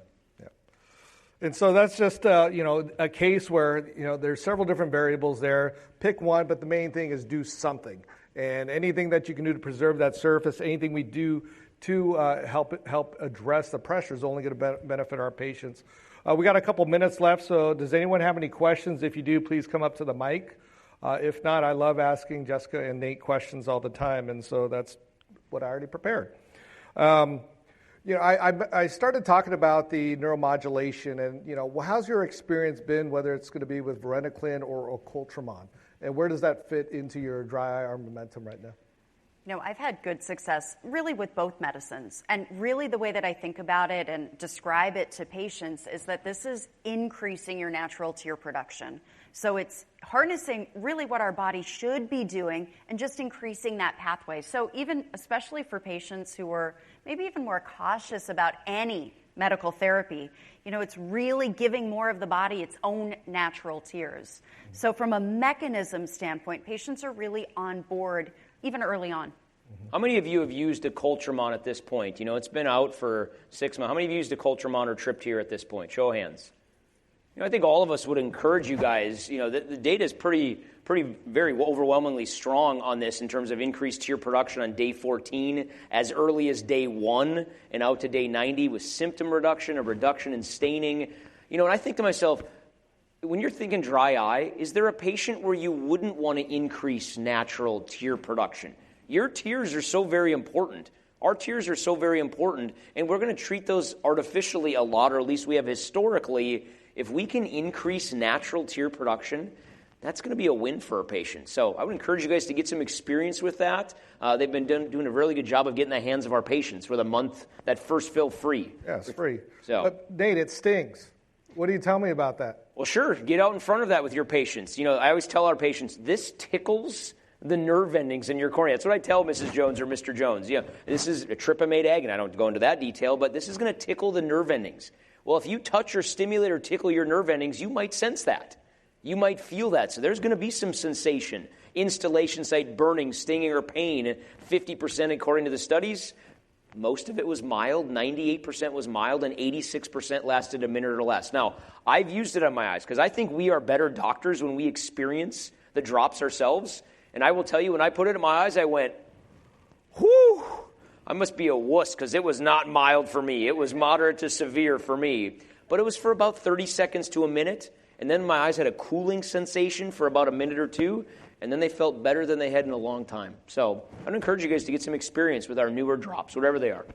[SPEAKER 2] And so that's just a case where there's several different variables there. Pick one, but the main thing is do something. And anything that you can do to preserve that surface, anything we do to help address the pressure is only going to benefit our patients. We got a couple minutes left, so does anyone have any questions? If you do, please come up to the mic. If not, I love asking Jessica and Nate questions all the time, and so that's what I already prepared. I started talking about the neuromodulation, and how's your experience been, whether it's going to be with varenicline or ocultramon, and where does that fit into your dry eye armamentum right now?
[SPEAKER 3] I've had good success really with both medicines, and really the way that I think about it and describe it to patients is that this is increasing your natural tear production. So it's harnessing really what our body should be doing and just increasing that pathway. So even, especially for patients who are maybe even more cautious about any medical therapy, it's really giving more of the body its own natural tears. So from a mechanism standpoint, patients are really on board even early on.
[SPEAKER 4] How many of you have used ocultramon at this point? It's been out for 6 months. How many of you used ocultramon or Tripteer at this point? Show of hands. I think all of us would encourage you guys. The data is very overwhelmingly strong on this in terms of increased tear production on day 14, as early as day 1 and out to day 90 with symptom reduction, a reduction in staining. And I think to myself, when you're thinking dry eye, is there a patient where you wouldn't want to increase natural tear production? Your tears are so very important. Our tears are so very important, and we're going to treat those artificially a lot, or at least we have historically. If we can increase natural tear production, that's going to be a win for a patient. So I would encourage you guys to get some experience with that. They've been doing a really good job of getting the hands of our patients for the month, that first fill free.
[SPEAKER 2] Yeah, it's free.
[SPEAKER 4] So,
[SPEAKER 2] but Nate, it stings. What do you tell me about that?
[SPEAKER 4] Well, sure. Get out in front of that with your patients. I always tell our patients, this tickles the nerve endings in your cornea. That's what I tell Mrs. Jones or Mr. Jones. This is a trypamate ag, and I don't go into that detail, but this is going to tickle the nerve endings. Well, if you touch or stimulate or tickle your nerve endings, you might sense that. You might feel that. So there's going to be some sensation. Installation site burning, stinging, or pain, 50% according to the studies. Most of it was mild, 98% was mild, and 86% lasted a minute or less. Now, I've used it on my eyes because I think we are better doctors when we experience the drops ourselves. And I will tell you, when I put it in my eyes, I went, whew, I must be a wuss because it was not mild for me. It was moderate to severe for me. But it was for about 30 seconds to a minute. And then my eyes had a cooling sensation for about a minute or two. And then they felt better than they had in a long time. So I'd encourage you guys to get some experience with our newer drops, whatever they are.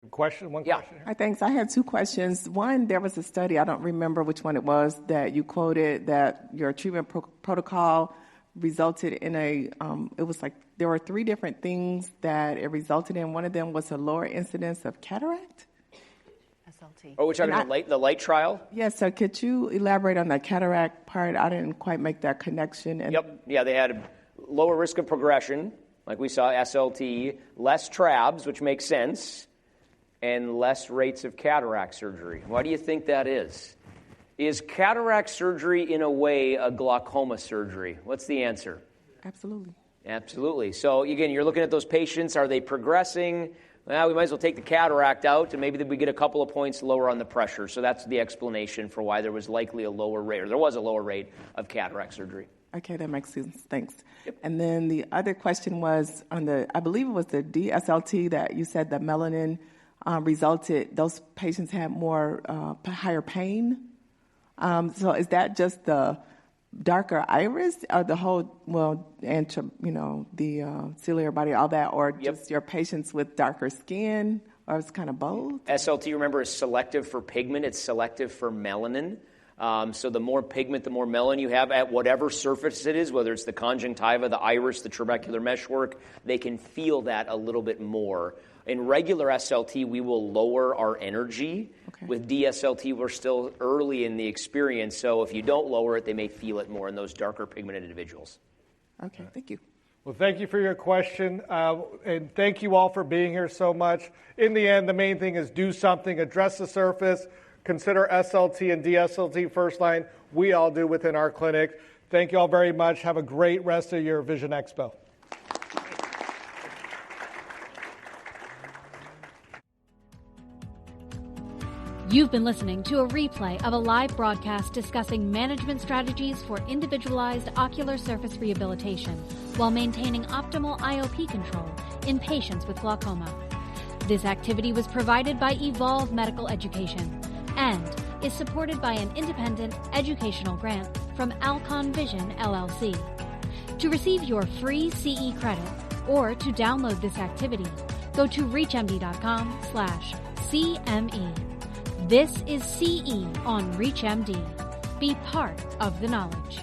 [SPEAKER 2] One question here.
[SPEAKER 7] Hi, thanks. I had 2 questions. One, there was a study, I don't remember which one it was, that you quoted that your treatment protocol resulted in it was like there were 3 different things that it resulted in. One of them was a lower incidence of cataract.
[SPEAKER 3] SLT.
[SPEAKER 4] Oh, we're talking about the light trial?
[SPEAKER 7] Yes, so could you elaborate on the cataract part? I didn't quite make that connection.
[SPEAKER 4] Yep. Yeah, they had a lower risk of progression, like we saw SLT, less TRABs, which makes sense, and less rates of cataract surgery. Why do you think that is? Is cataract surgery, in a way, a glaucoma surgery? What's the answer?
[SPEAKER 7] Absolutely.
[SPEAKER 4] Absolutely. So, again, you're looking at those patients. Are they progressing? Well, we might as well take the cataract out, and maybe we get a couple of points lower on the pressure. So that's the explanation for why there was likely a lower rate, or there was a lower rate of cataract surgery.
[SPEAKER 7] Okay, that makes sense. Thanks.
[SPEAKER 4] Yep.
[SPEAKER 7] And then the other question was on I believe it was the DSLT that you said the melanin resulted, those patients had more higher pain. So is that just the darker iris or the whole, the ciliary body, all that, or just your patients with darker skin, or it's kind of both?
[SPEAKER 4] SLT, remember, is selective for pigment. It's selective for melanin. So the more pigment, the more melanin you have at whatever surface it is, whether it's the conjunctiva, the iris, the trabecular meshwork, they can feel that a little bit more. In regular SLT, we will lower our energy. Okay. With DSLT, we're still early in the experience, so if you don't lower it, they may feel it more in those darker pigmented individuals.
[SPEAKER 7] Okay, thank you.
[SPEAKER 2] Well, thank you for your question, and thank you all for being here so much. In the end, the main thing is do something, address the surface, consider SLT and DSLT first line. We all do within our clinic. Thank you all very much. Have a great rest of your Vision Expo.
[SPEAKER 1] You've been listening to a replay of a live broadcast discussing management strategies for individualized ocular surface rehabilitation while maintaining optimal IOP control in patients with glaucoma. This activity was provided by Evolve Medical Education and is supported by an independent educational grant from Alcon Vision, LLC. To receive your free CE credit or to download this activity, go to reachmd.com/CME. This is CE on ReachMD. Be part of the knowledge.